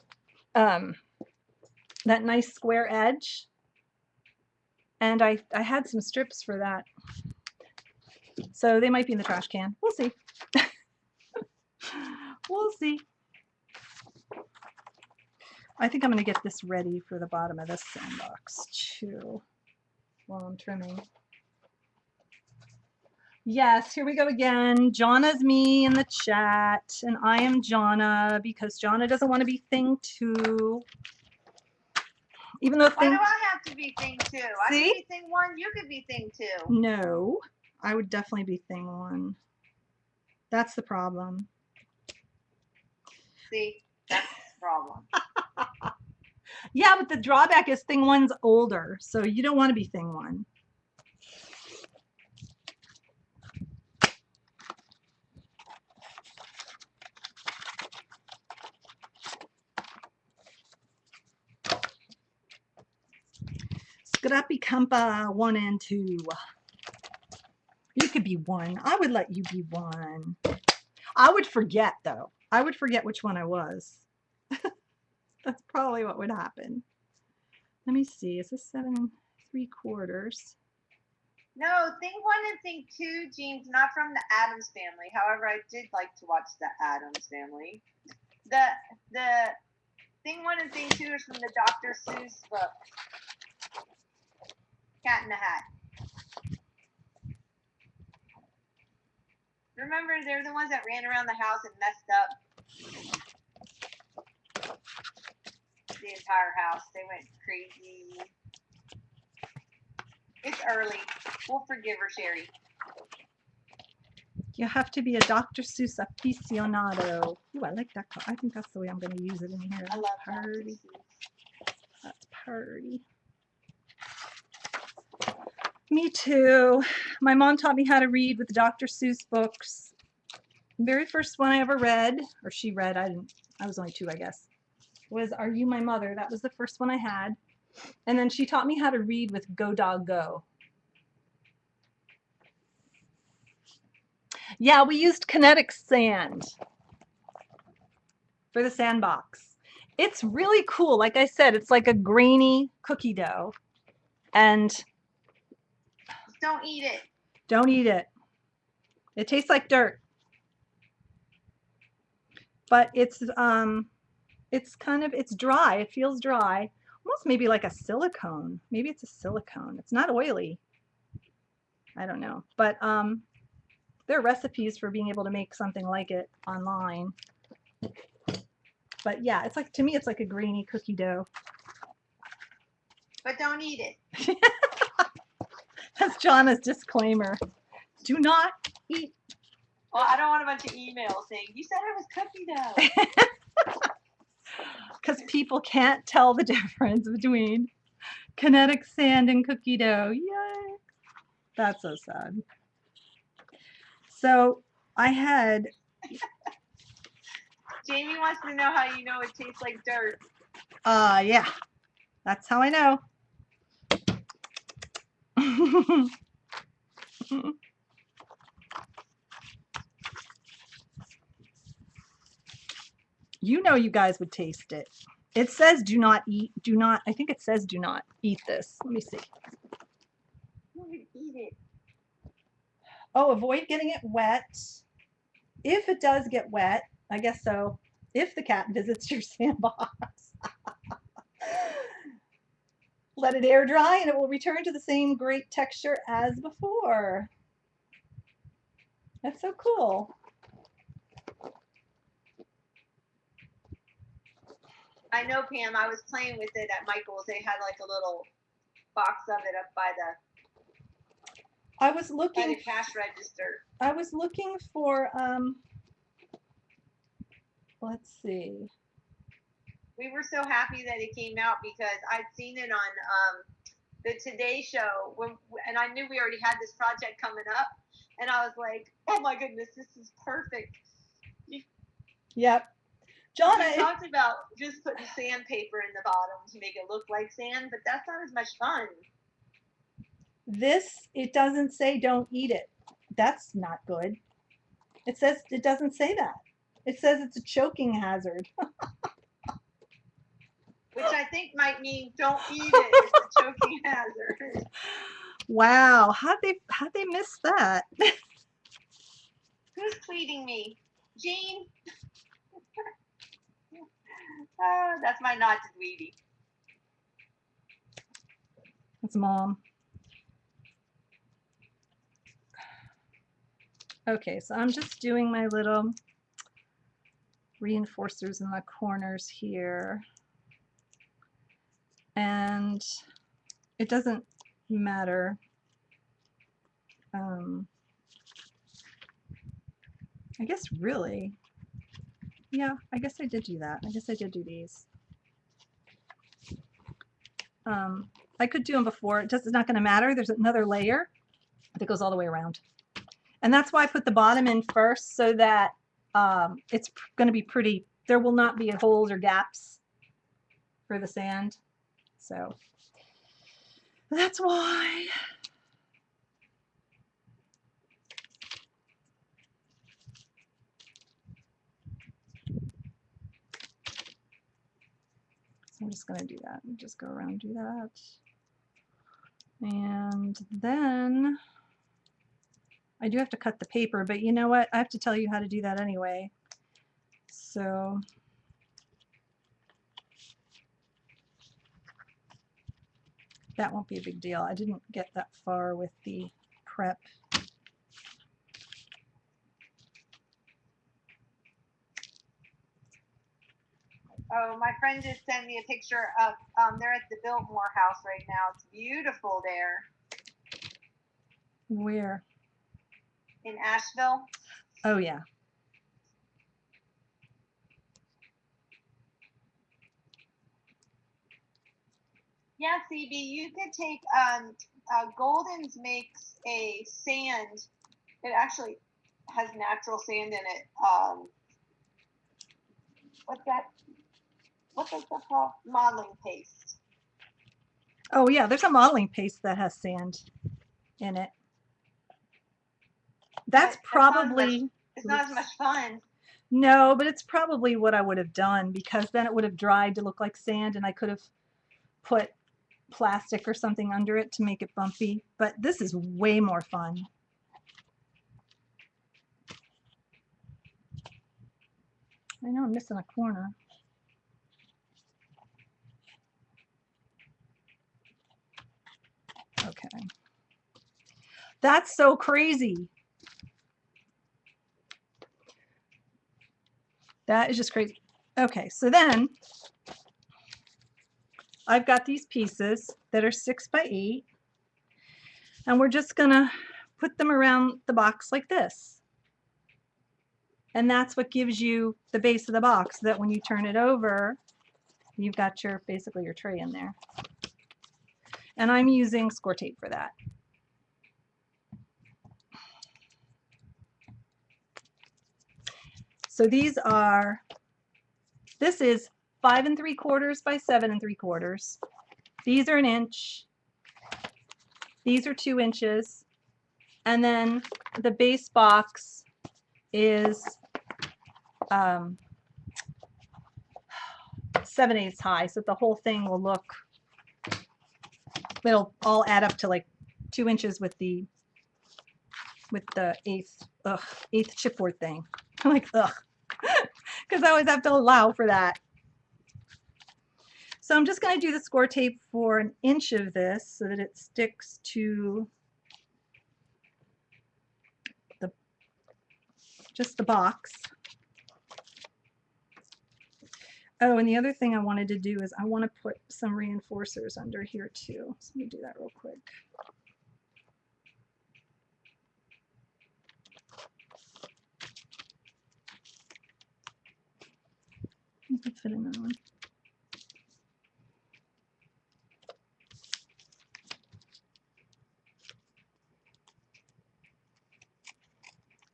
square edge. And I had some strips for that. So they might be in the trash can. We'll see. We'll see. I think I'm going to get this ready for the bottom of this sandbox too while I'm trimming. Yes, here we go again. Jauna's me in the chat, and I am Jauna because Jauna doesn't want to be thing 2. Even though Why do I have to be thing 2? I could be thing 1, you could be thing 2. No, I would definitely be thing 1. That's the problem. See, that's the problem. Yeah, but the drawback is thing 1's older, so you don't want to be thing 1. Scrappy Campa 1 and 2. You could be 1. I would let you be 1. I would forget though. I would forget which one I was. That's probably what would happen. Let me see. Is this 7 3/4? No, thing 1 and thing 2, Jean's not from the Addams Family. However, I did like to watch the Addams Family. The thing 1 and thing 2 is from the Dr. Seuss book, Cat in the Hat. Remember, they're the ones that ran around the house and messed up the entire house. They went crazy. It's early. We'll forgive her, Sherry. You have to be a Dr. Seuss aficionado. Ooh, I like that. I think that's the way I'm going to use it in here. I love Dr. Seuss. That's pretty. Me too. My mom taught me how to read with the Dr. Seuss books. The very first one I ever read, or she read, I was only 2, I guess, was Are You My Mother? That was the first one I had. And then she taught me how to read with Go Dog Go. Yeah, we used kinetic sand for the sandbox. It's really cool. Like I said, it's like a grainy cookie dough. And Just don't eat it. don't eat it. It tastes like dirt. But it's it's dry. It feels dry. Almost maybe like a silicone. Maybe it's a silicone. It's not oily. I don't know. But there are recipes for being able to make something like it online. But yeah, it's like, to me, it's like a grainy cookie dough. But don't eat it. That's Jonna's disclaimer. Do not eat. Well, I don't want a bunch of emails saying, you said it was cookie dough. Because people can't tell the difference between kinetic sand and cookie dough. Yay. That's so sad. So I had... Jamie wants to know how you know it tastes like dirt. Yeah. That's how I know. You know you guys would taste it. It says do not eat, I think it says do not eat this. Let me see. You would eat it. Oh, avoid getting it wet. If it does get wet, I guess so. If the cat visits your sandbox. Let it air dry and it will return to the same great texture as before. That's so cool. I know, Pam. I was playing with it at Michael's. They had like a little box of it up by the cash register. I was looking for let's see. We were so happy that it came out because I'd seen it on the Today Show and I knew we already had this project coming up, and I was like, oh my goodness, this is perfect. Yep. Jonna, we talked about just putting sandpaper in the bottom to make it look like sand, but that's not as much fun. It doesn't say don't eat it. That's not good. It doesn't say that. It says it's a choking hazard. Which I think might mean don't eat it. It's a choking hazard. Wow, how'd they miss that? Who's tweeting me? Jean? Oh, that's my nod to Dweeby. That's Mom. Okay, so I'm just doing my little reinforcers in the corners here. And it doesn't matter. I guess really, yeah, I guess I did do that. I guess I did do these. I could do them before. It's not going to matter. There's another layer that goes all the way around. And that's why I put the bottom in first, so that it's going to be pretty. There will not be holes or gaps for the sand. So that's why. So I'm just going to do that. Just go around and do that. And then I do have to cut the paper, but you know what? I have to tell you how to do that anyway. So that won't be a big deal. I didn't get that far with the prep. Oh, my friend just sent me a picture of, they're at the Biltmore house right now. It's beautiful there. Where? In Asheville. Oh, yeah. Yeah, CB, you could take, Golden's makes a sand. It actually has natural sand in it. What's that called? Modeling paste. Oh, yeah, there's a modeling paste that has sand in it. That's probably... It's not as much fun. No, but it's probably what I would have done because then it would have dried to look like sand and I could have put plastic or something under it to make it bumpy. But this is way more fun. I know I'm missing a corner. Okay. That's so crazy. That is just crazy. Okay, so then I've got these pieces that are 6 by 8, and we're just gonna put them around the box like this. And that's what gives you the base of the box, so that when you turn it over, you've got your basically your tray in there. And I'm using score tape for that. So these are, this is 5 3/4 by 7 3/4. These are 1 inch. These are 2 inches. And then the base box is 7/8 high, so the whole thing will look, it'll all add up to like 2 inches with the eighth chipboard thing. I'm like, ugh, because I always have to allow for that. So I'm just going to do the score tape for 1 inch of this so that it sticks to just the box. Oh, and the other thing I wanted to do is I want to put some reinforcers under here too. So let me do that real quick. You can fit another one.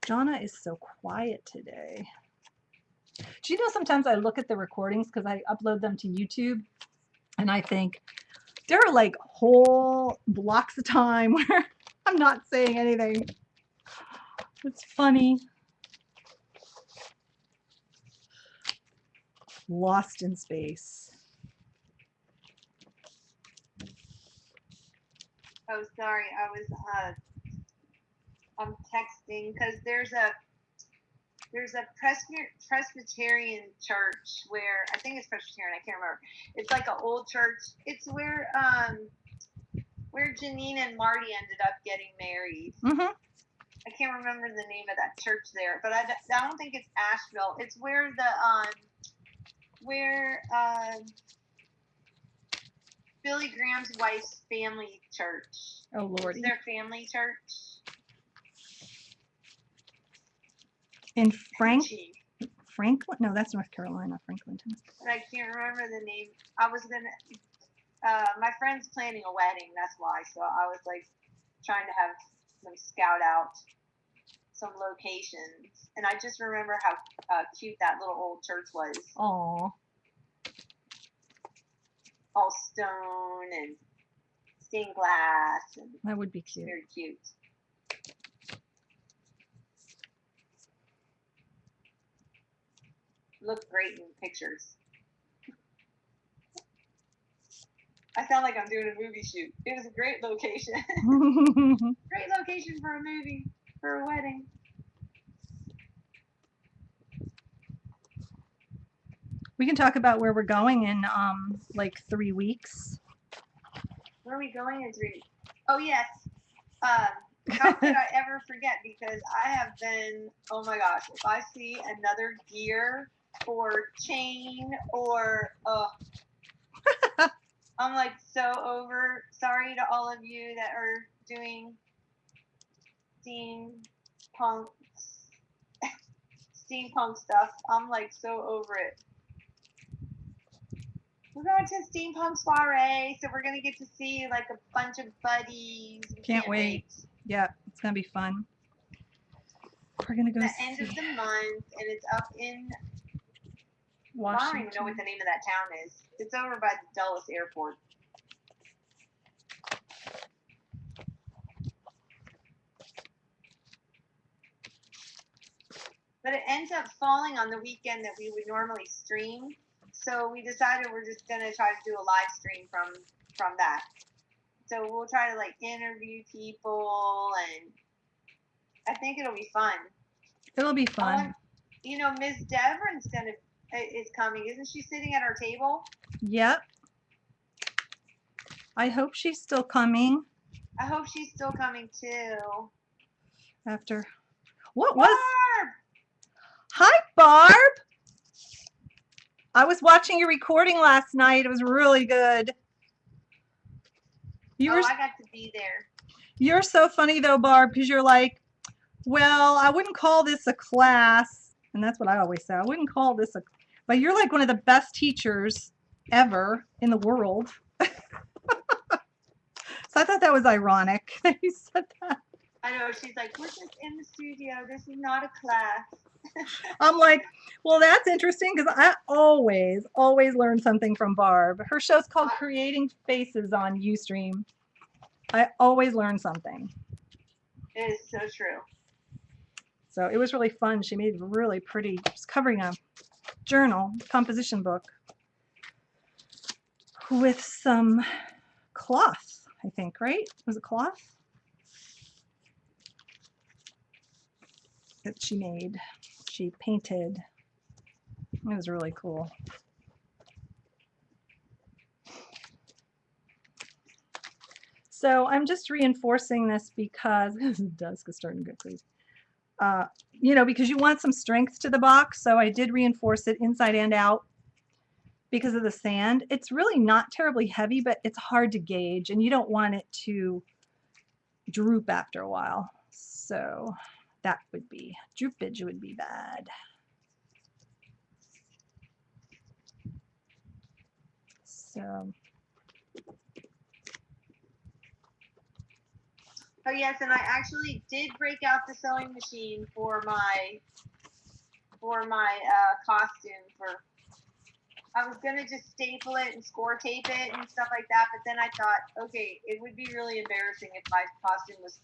Donna is so quiet today. Do you know sometimes I look at the recordings because I upload them to YouTube and I think there are like whole blocks of time where I'm not saying anything. It's funny. Lost in space. Oh, sorry, I'm texting because there's a Presbyterian church where I think it's Presbyterian. I can't remember. It's like an old church. It's where Janine and Marty ended up getting married. Mm-hmm. I can't remember the name of that church there, but I don't think it's Asheville. It's where Billy Graham's wife's family church. Oh Lordy. It's their family church. In Franklin? No, that's North Carolina, Franklin, Tennessee. But I can't remember the name. I was gonna. My friend's planning a wedding. That's why. So I was like trying to have them scout out some locations, and I just remember how cute that little old church was. Aww. All stone and stained glass, and That would be cute. very cute. Looked great in pictures. I sound like I'm doing a movie shoot. It was a great location. Great location for a movie, for a wedding. We can talk about where we're going in like 3 weeks. Where are we going in 3 weeks? Oh yes. How could I ever forget? Because I have been, oh my gosh, if I see another gear or chain or I'm like so over. Sorry to all of you that are doing steampunk stuff. I'm like so over it. We're going to steampunk soiree, so we're gonna get to see like a bunch of buddies. Can't wait. Yeah, it's gonna be fun. We're gonna go the end of the month, and it's up in Washington. I don't even know what the name of that town is. It's over by the Dulles Airport. but it ends up falling on the weekend that we would normally stream. So we decided we're just gonna try to do a live stream from that. So we'll try to like interview people, and I think it'll be fun. It'll be fun. You know, Miss Deverin's is coming, isn't she? Sitting at our table. Yep. I hope she's still coming. I hope she's still coming too. After what Barb! was? Hi, Barb. I was watching your recording last night. It was really good. I got to be there. You're so funny though, Barb, because you're like, well, I wouldn't call this a class, and that's what I always say. I wouldn't call this but you're like one of the best teachers ever in the world. So I thought that was ironic that you said that. I know, she's like, we're just in the studio. This is not a class. I'm like, well, that's interesting because I always learn something from Barb. Her show's called Creating Faces on Ustream. I always learn something. It is so true. So it was really fun. She made really pretty, just covering a journal, composition book with some cloth, I think, right? Was it cloth? That she made. She painted. It was really cool. So I'm just reinforcing this because the dusk is starting to go crazy. You know, because you want some strength to the box, so I did reinforce it inside and out because of the sand. It's really not terribly heavy, but it's hard to gauge, and you don't want it to droop after a while. So that would be, droopage would be bad. So. Oh yes, and I actually did break out the sewing machine for my costume. I was gonna just staple it and score tape it and stuff like that, but then I thought, okay, it would be really embarrassing if my costume was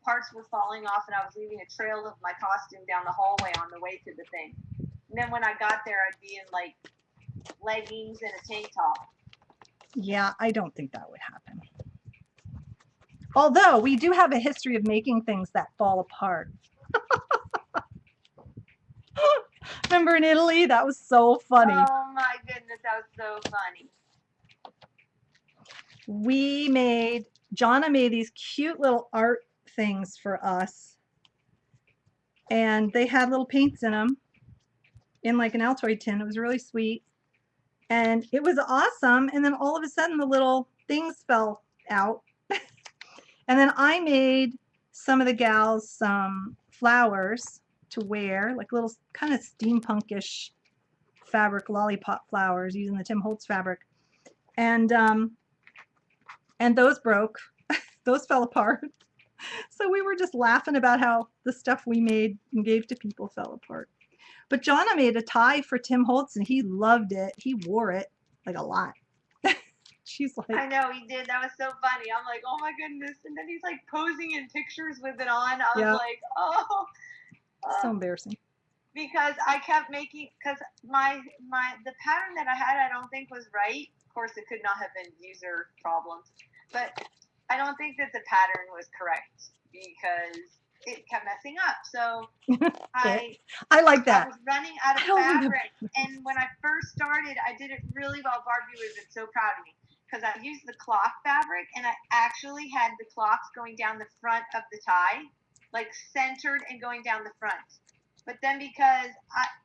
parts were falling off, and I was leaving a trail of my costume down the hallway on the way to the thing. And then when I got there, I'd be in like leggings and a tank top. Yeah, I don't think that would happen. Although we do have a history of making things that fall apart. Remember in Italy? That was so funny. Oh my goodness, that was so funny. Jonna made these cute little art things for us. And they had little paints in them in like an Altoid tin. It was really sweet. And it was awesome. And then all of a sudden the little things fell out. And then I made some of the gals some flowers to wear, like little kind of steampunkish fabric lollipop flowers using the Tim Holtz fabric. And those broke. Those fell apart. So we were just laughing about how the stuff we made and gave to people fell apart. But Jonna made a tie for Tim Holtz and he loved it. He wore it like a lot. She's like, I know, he did. That was so funny. I'm like, oh my goodness. And then he's like posing in pictures with it on. I was like, oh. So embarrassing. Because I kept making, because the pattern that I had, I don't think was right. Of course, it could not have been user problems. But I don't think that the pattern was correct because it kept messing up. So I like that. I was running out of fabric. And when I first started, I did it really well. Barbie would have been so proud of me. Because I used the cloth fabric, and I actually had the cloths going down the front of the tie, like centered and going down the front. But then because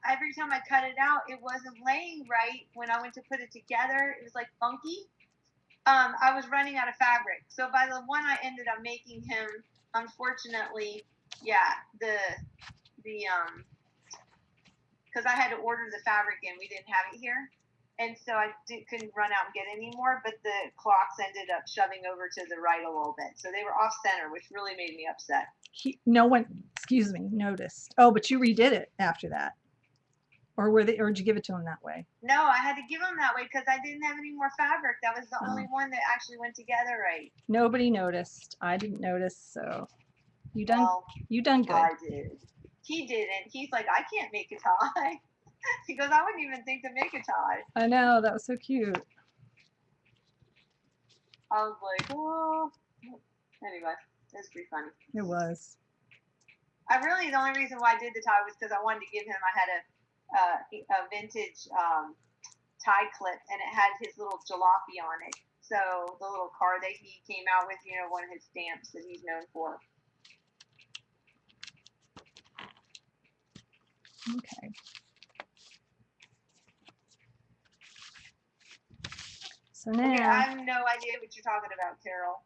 every time I cut it out, it wasn't laying right when I went to put it together. It was like funky. I was running out of fabric. So by the one I ended up making him, unfortunately, because I had to order the fabric in, we didn't have it here. And so I couldn't run out and get any more, but the clocks ended up shoving over to the right a little bit. So they were off center, which really made me upset. No one, excuse me, noticed. Oh, but you redid it after that. Or did you give it to him that way? No, I had to give him that way because I didn't have any more fabric. That was the only one that actually went together right. Nobody noticed. I didn't notice, so you done good. I did. he didn't. He's like, I can't make a tie. He goes, I wouldn't even think to make a tie. I know, that was so cute. I was like, oh. Anyway, it was pretty funny. It was. The only reason why I did the tie was because I wanted to give him, I had a vintage tie clip, and it had his little jalopy on it. So the little card that he came out with, you know, one of his stamps that he's known for. Okay. So now. Okay, I have no idea what you're talking about, Carol.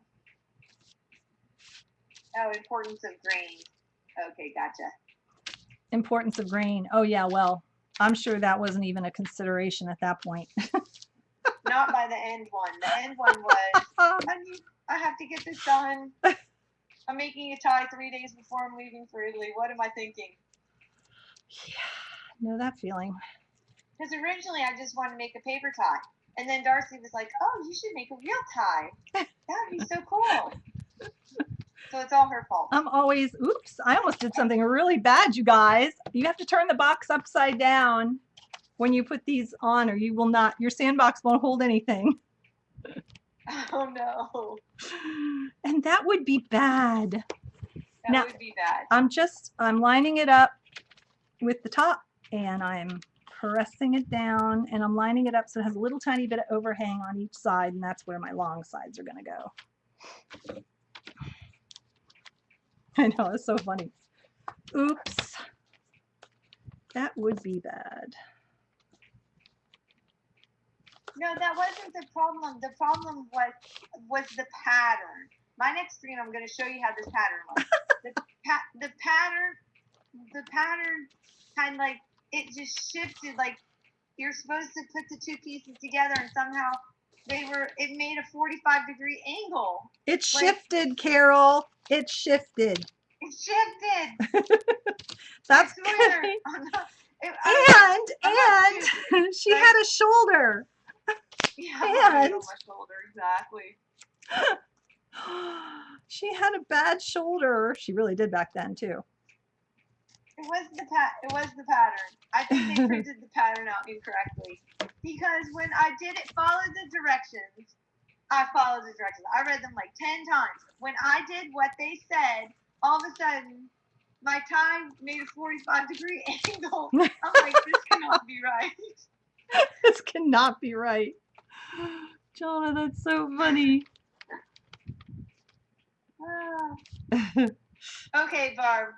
Oh, importance of grain. Okay, gotcha. Importance of grain. Oh yeah, well, I'm sure that wasn't even a consideration at that point. Not by the end one. The end one was, I have to get this done. I'm making a tie 3 days before I'm leaving for Italy. What am I thinking? Yeah, I know that feeling. Because originally I just wanted to make a paper tie. And then Darcy was like, oh, you should make a real tie. That would be so cool. So it's all her fault. I'm always, oops, I almost did something really bad, you guys. You have to turn the box upside down when you put these on, or you will not, your sandbox won't hold anything. Oh no. And that would be bad. That would be bad. I'm lining it up with the top, and I'm pressing it down, and I'm lining it up so it has a little tiny bit of overhang on each side, and that's where my long sides are going to go. I know, it's so funny. Oops. That would be bad. No, that wasn't the problem. The problem was the pattern. My next screen, I'm going to show you how this pattern looks. the pattern kind of like, it just shifted. Like, you're supposed to put the two pieces together, and somehow it made a 45-degree angle. It shifted, Carol. It shifted. It shifted. That's good. And she had a shoulder. Yeah, right on my shoulder, exactly. She had a bad shoulder. She really did back then too. It was the pattern. I think they printed the pattern out incorrectly, because when I did it, I followed the directions. I read them like 10 times. When I did what they said, all of a sudden, my tie made a 45-degree angle. I'm like, this cannot be right. This cannot be right. Jonna, that's so funny. Okay, Barb,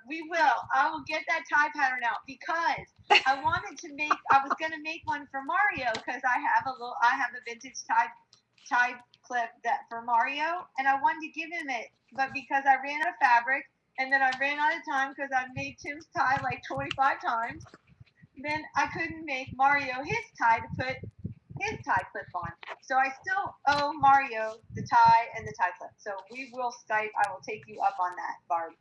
I will get that tie pattern out, because I was going to make one for Mario, because I have a vintage tie clip for Mario, and I wanted to give him it, but because I ran out of fabric, and then I ran out of time because I made Tim's tie like 25 times, then I couldn't make Mario his tie to put his tie clip on. So I still owe Mario the tie and the tie clip. So we will Skype. I will take you up on that, Barb.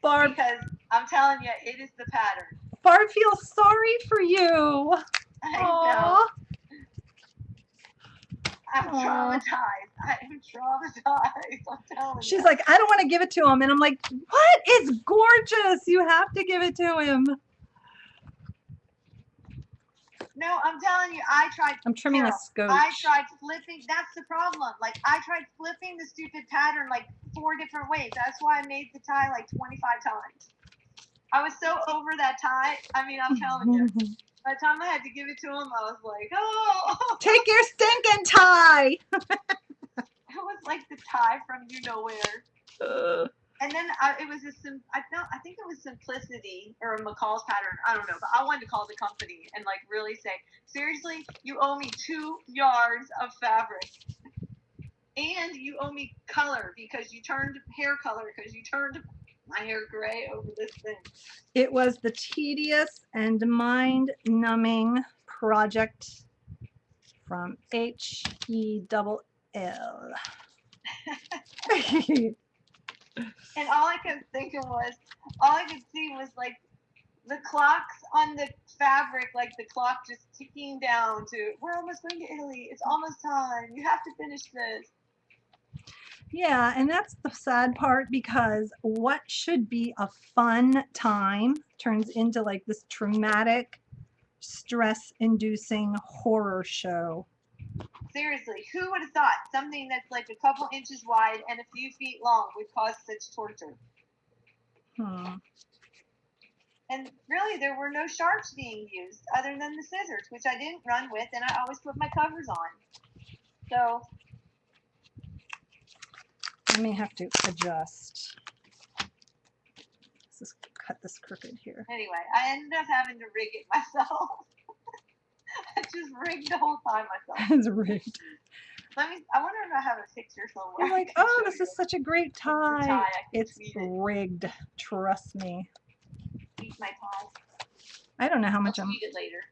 Barb. Because I'm telling you, it is the pattern. Barb feels sorry for you. I know. I'm traumatized. I am traumatized. I'm telling you. She's like, I don't want to give it to him. And I'm like, what? It's gorgeous. You have to give it to him. No, I'm telling you, I'm trimming a scotch. I tried flipping. That's the problem. Like, I tried flipping the stupid pattern like 4 different ways. That's why I made the tie like 25 times. I was so over that tie. I mean, I'm telling you. By the time I had to give it to him, I was like, oh. Take your stinking tie. It was like the tie from you know where. And then I think it was Simplicity or McCall's pattern. I don't know, but I wanted to call the company and like really say, seriously, you owe me 2 yards of fabric, and you owe me color because you turned hair color because you turned my hair gray over this thing. It was the tedious and mind-numbing project from HELL. And all I could see was like the clocks on the fabric, like the clock just ticking down to, we're almost going to Italy. It's almost time. You have to finish this. Yeah, and that's the sad part because what should be a fun time turns into like this traumatic, stress-inducing horror show. Seriously, who would have thought something that's like a couple inches wide and a few feet long would cause such torture? Hmm. And really, there were no sharps being used other than the scissors, which I didn't run with, and I always put my covers on. So I may have to adjust. Let's just cut this crooked here. anyway, I ended up having to rig it myself. I just rigged the whole time myself. It's rigged. I wonder if I have a picture somewhere. I'm like, oh, this is such a great tie. tie. It's rigged. Trust me. Keep my tie. I don't know how I'll much tweet it later.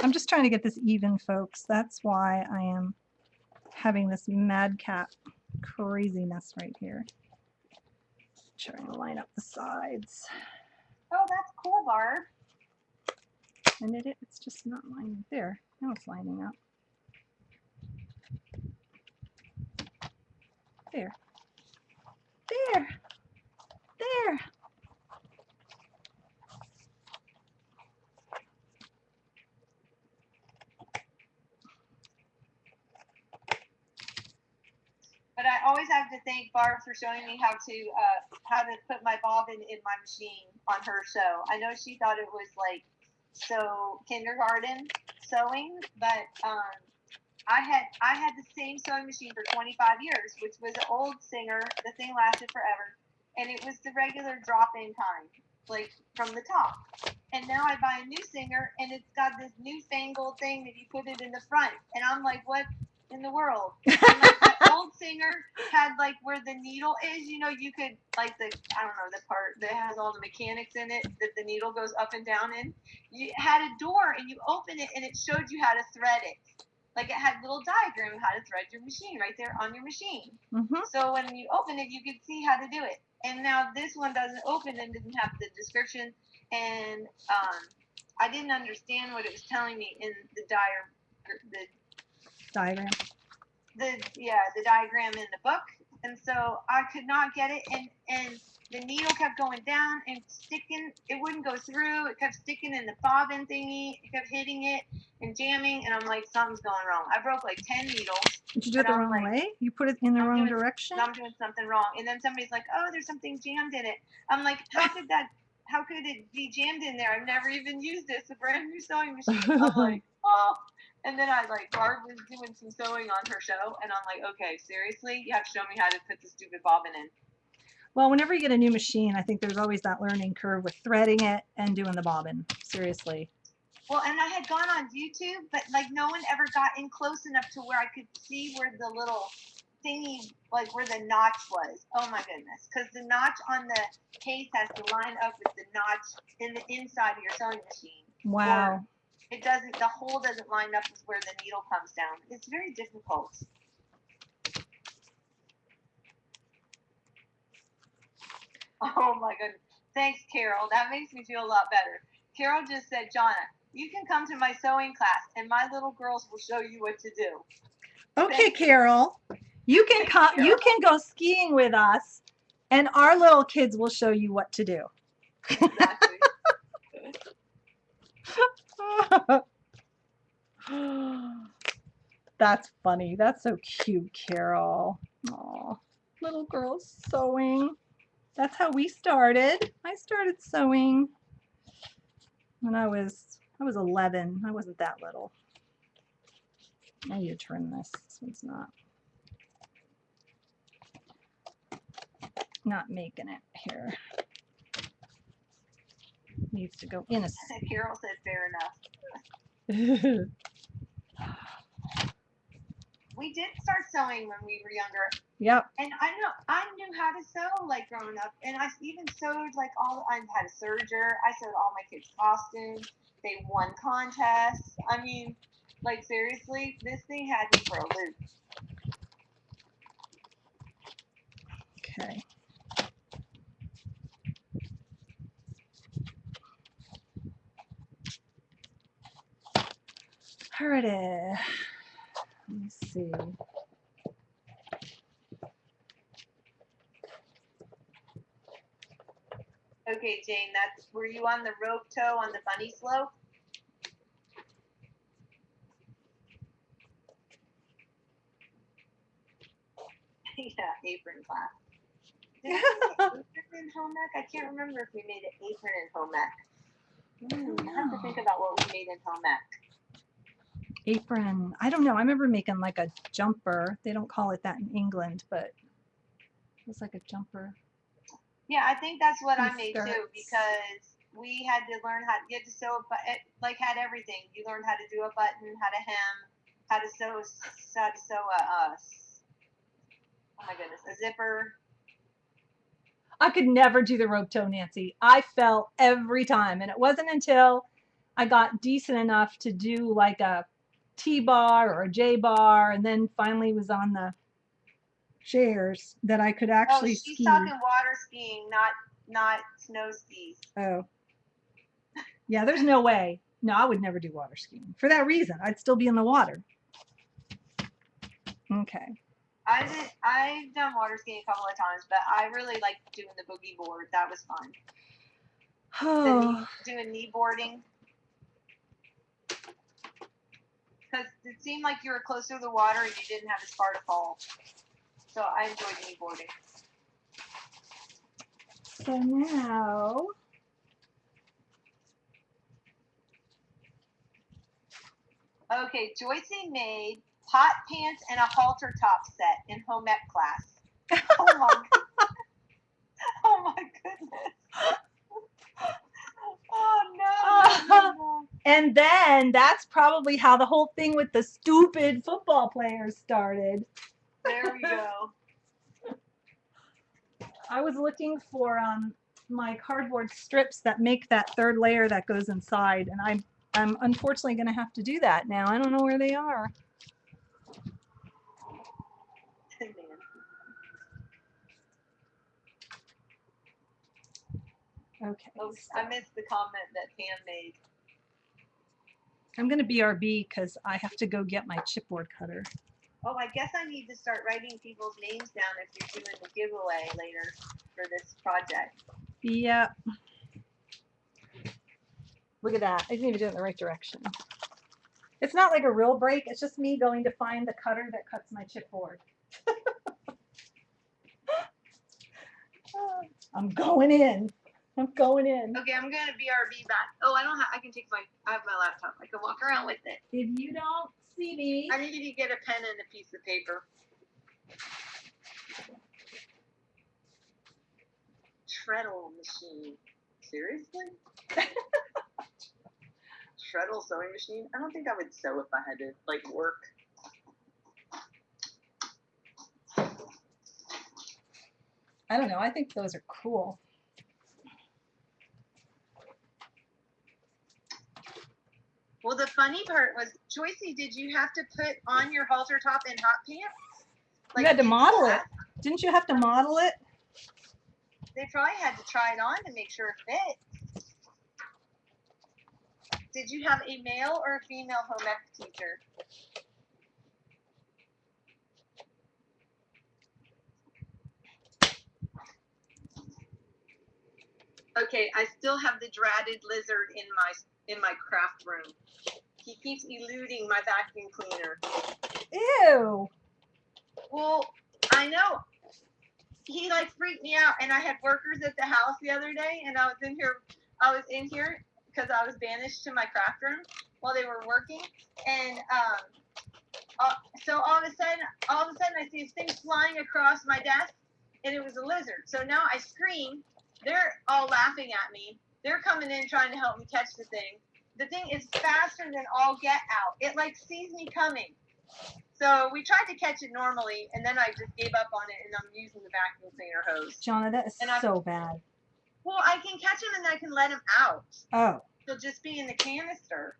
I'm just trying to get this even, folks. That's why I am having this madcap craziness right here. Trying to line up the sides. Oh, that's cool, Barb. And it's just not lining there. Now it's lining up. There. There. There. But I always have to thank Barb for showing me how to put my bobbin in my machine on her show. I know she thought it was like so kindergarten sewing, but I had the same sewing machine for 25 years, which was an old Singer. The thing lasted forever, and it was the regular drop-in kind, like from the top. And now I buy a new Singer, and it's got this newfangled thing that you put it in the front, and I'm like, what in the world? And like the old Singer had like where the needle is, you could like I don't know, the part that has all the mechanics in it that the needle goes up and down in. You had a door, and you open it, and it showed you how to thread it. Like it had a little diagram of how to thread your machine right there on your machine. Mm-hmm. So when you open it, you could see how to do it. And now this one doesn't open and doesn't have the description. And I didn't understand what it was telling me in the Diagram. The diagram in the book. And so I could not get it. And the needle kept going down and sticking. It wouldn't go through. It kept sticking in the bobbin thingy. It kept hitting it and jamming. And I'm like, something's going wrong. I broke like 10 needles. Did you do it the wrong way? You put it in the wrong direction? I'm doing something wrong. And then somebody's like, oh, there's something jammed in it. I'm like, how could it be jammed in there? I've never even used it. It's a brand new sewing machine. I'm like, oh. And then Barb was doing some sewing on her show, and I'm like, okay, seriously? You have to show me how to put the stupid bobbin in. Well, whenever you get a new machine, I think there's always that learning curve with threading it and doing the bobbin. Seriously. Well, and I had gone on YouTube, but like no one ever got in close enough to where I could see where the little thingy, like where the notch was. Oh my goodness. Because the notch on the case has to line up with the notch in the inside of your sewing machine. Wow. Or it doesn't, the hole doesn't line up with where the needle comes down. It's very difficult. Oh my goodness. Thanks, Carol. That makes me feel a lot better. Carol just said, Jonna, you can come to my sewing class and my little girls will show you what to do. Okay, Carol. You can come, you can go skiing with us and our little kids will show you what to do. Exactly. That's funny. That's so cute, Carol. Aw, little girl sewing. That's how we started. I started sewing when I was 11. I wasn't that little. I need to trim this. This one's not making it here. Needs to go in a Carol said fair enough. We did start sewing when we were younger. Yep. And I knew how to sew like growing up. And I even sewed like I had a serger. I sewed all my kids' costumes. They won contests. I mean, like seriously, this thing had me for a loop. Okay. Alrighty. Let me see. Okay, Jane, were you on the rope toe on the bunny slope? Yeah, apron class. Did we make an apron in home ec? I can't remember if we made an apron in home ec. I have to think about what we made in home ec. Apron. I don't know. I remember making like a jumper. They don't call it that in England, but it was like a jumper. Yeah, I think that's what I And made too, skirts. because we had to learn how you had to sew, but it like had everything. You learned how to do a button, how to hem, how to sew a oh my goodness, a zipper. I could never do the rope toe, Nancy. I fell every time, and it wasn't until I got decent enough to do like a T-bar or a J-bar, and then finally was on the chairs that I could Oh, actually she's ski. talking water skiing, not snow skis. Oh. Yeah, there's no way. No, I would never do water skiing. For that reason, I'd still be in the water. Okay. I've done water skiing a couple of times, but I really like doing the boogie board. That was fun. Doing knee boarding. Because it seemed like you were closer to the water and you didn't have as far to fall. So I enjoyed knee boarding. So now, okay, Joycey made hot pants and a halter top set in home ec class. Oh my, oh my goodness. Oh no. And then that's probably how the whole thing with the stupid football players started. There we go. I was looking for my cardboard strips that make that third layer that goes inside, and I'm unfortunately going to have to do that now. I don't know where they are. Okay. Oh, I missed the comment that Pam made. I'm going to BRB because I have to go get my chipboard cutter. Oh, I guess I need to start writing people's names down if you're doing the giveaway later for this project. Yep. Look at that. I didn't even do it in the right direction. It's not like a real break. It's just me going to find the cutter that cuts my chipboard. I'm going in. I'm going in. Okay, I'm gonna BRB back. Oh, I can take I have my laptop. I can walk around with it. If you don't see me. I need you to get a pen and a piece of paper. Treadle machine. Seriously? Treadle sewing machine? I don't think I would sew if I had to like work. I don't know. I think those are cool. Well, the funny part was, Joycey, did you have to put on your halter top and hot pants? Like, you had to model it. Didn't you have to model it? They probably had to try it on to make sure it fit. Did you have a male or a female home ec teacher? Okay, I still have the dreaded lizard in my craft room. He keeps eluding my vacuum cleaner. Ew. Well, I know. He like freaked me out, and I had workers at the house the other day, and I was in here because I was banished to my craft room while they were working, and so all of a sudden I see this thing flying across my desk, and it was a lizard. So now I scream. They're all laughing at me. They're coming in trying to help me catch the thing. The thing is faster than all get out. It like sees me coming. So we tried to catch it normally, and then I just gave up on it, and I'm using the vacuum cleaner hose. Jonna, that is so bad. Well, I can catch him, and then I can let him out. Oh. He'll just be in the canister.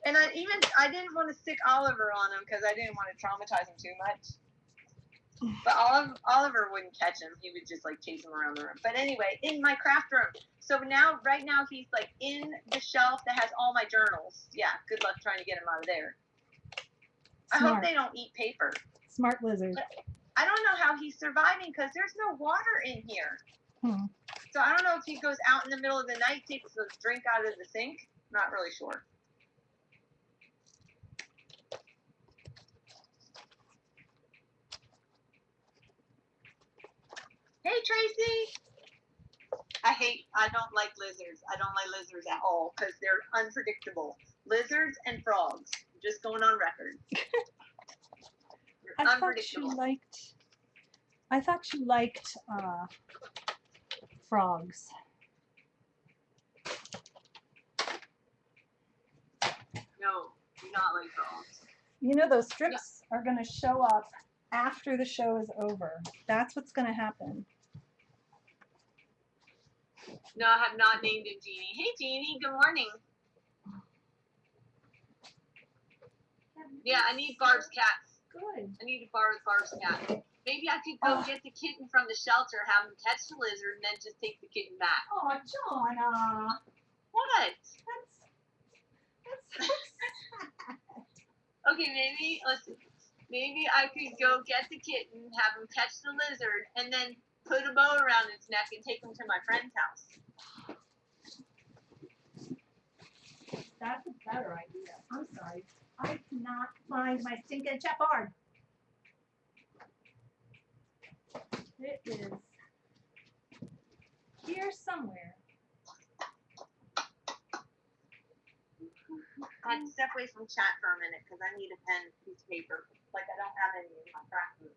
And I didn't want to stick Oliver on him because I didn't want to traumatize him too much. But Oliver wouldn't catch him. He would just like chase him around the room. But anyway, in my craft room. So right now he's like in the shelf that has all my journals. Yeah, good luck trying to get him out of there. Smart. I hope they don't eat paper. Smart lizard. I don't know how he's surviving because there's no water in here. So I don't know if he goes out in the middle of the night, takes a drink out of the sink. Not really sure. Hey, Tracy. I don't like lizards. I don't like lizards at all because they're unpredictable. Lizards and frogs. Just going on record. I thought you liked frogs. No, do not like frogs. You know those strips are going to show up after the show is over. That's what's going to happen. No, I have not named him Jeannie. Hey, Jeannie. Good morning. Yeah, I need Barb's cats. Good. I need to borrow Barb's cat. Maybe I could go get the kitten from the shelter, have him catch the lizard, and then just take the kitten back. Oh, Jonna. What? That's so sad. Okay, maybe, listen. Maybe I could go get the kitten, have him catch the lizard, and then put a bow around its neck and take him to my friend's house. That's a better idea. I'm sorry. I cannot find my stinking chapard. It is here somewhere. I had to step away from chat for a minute because I need a pen and piece of paper. Like I don't have any in my craft room.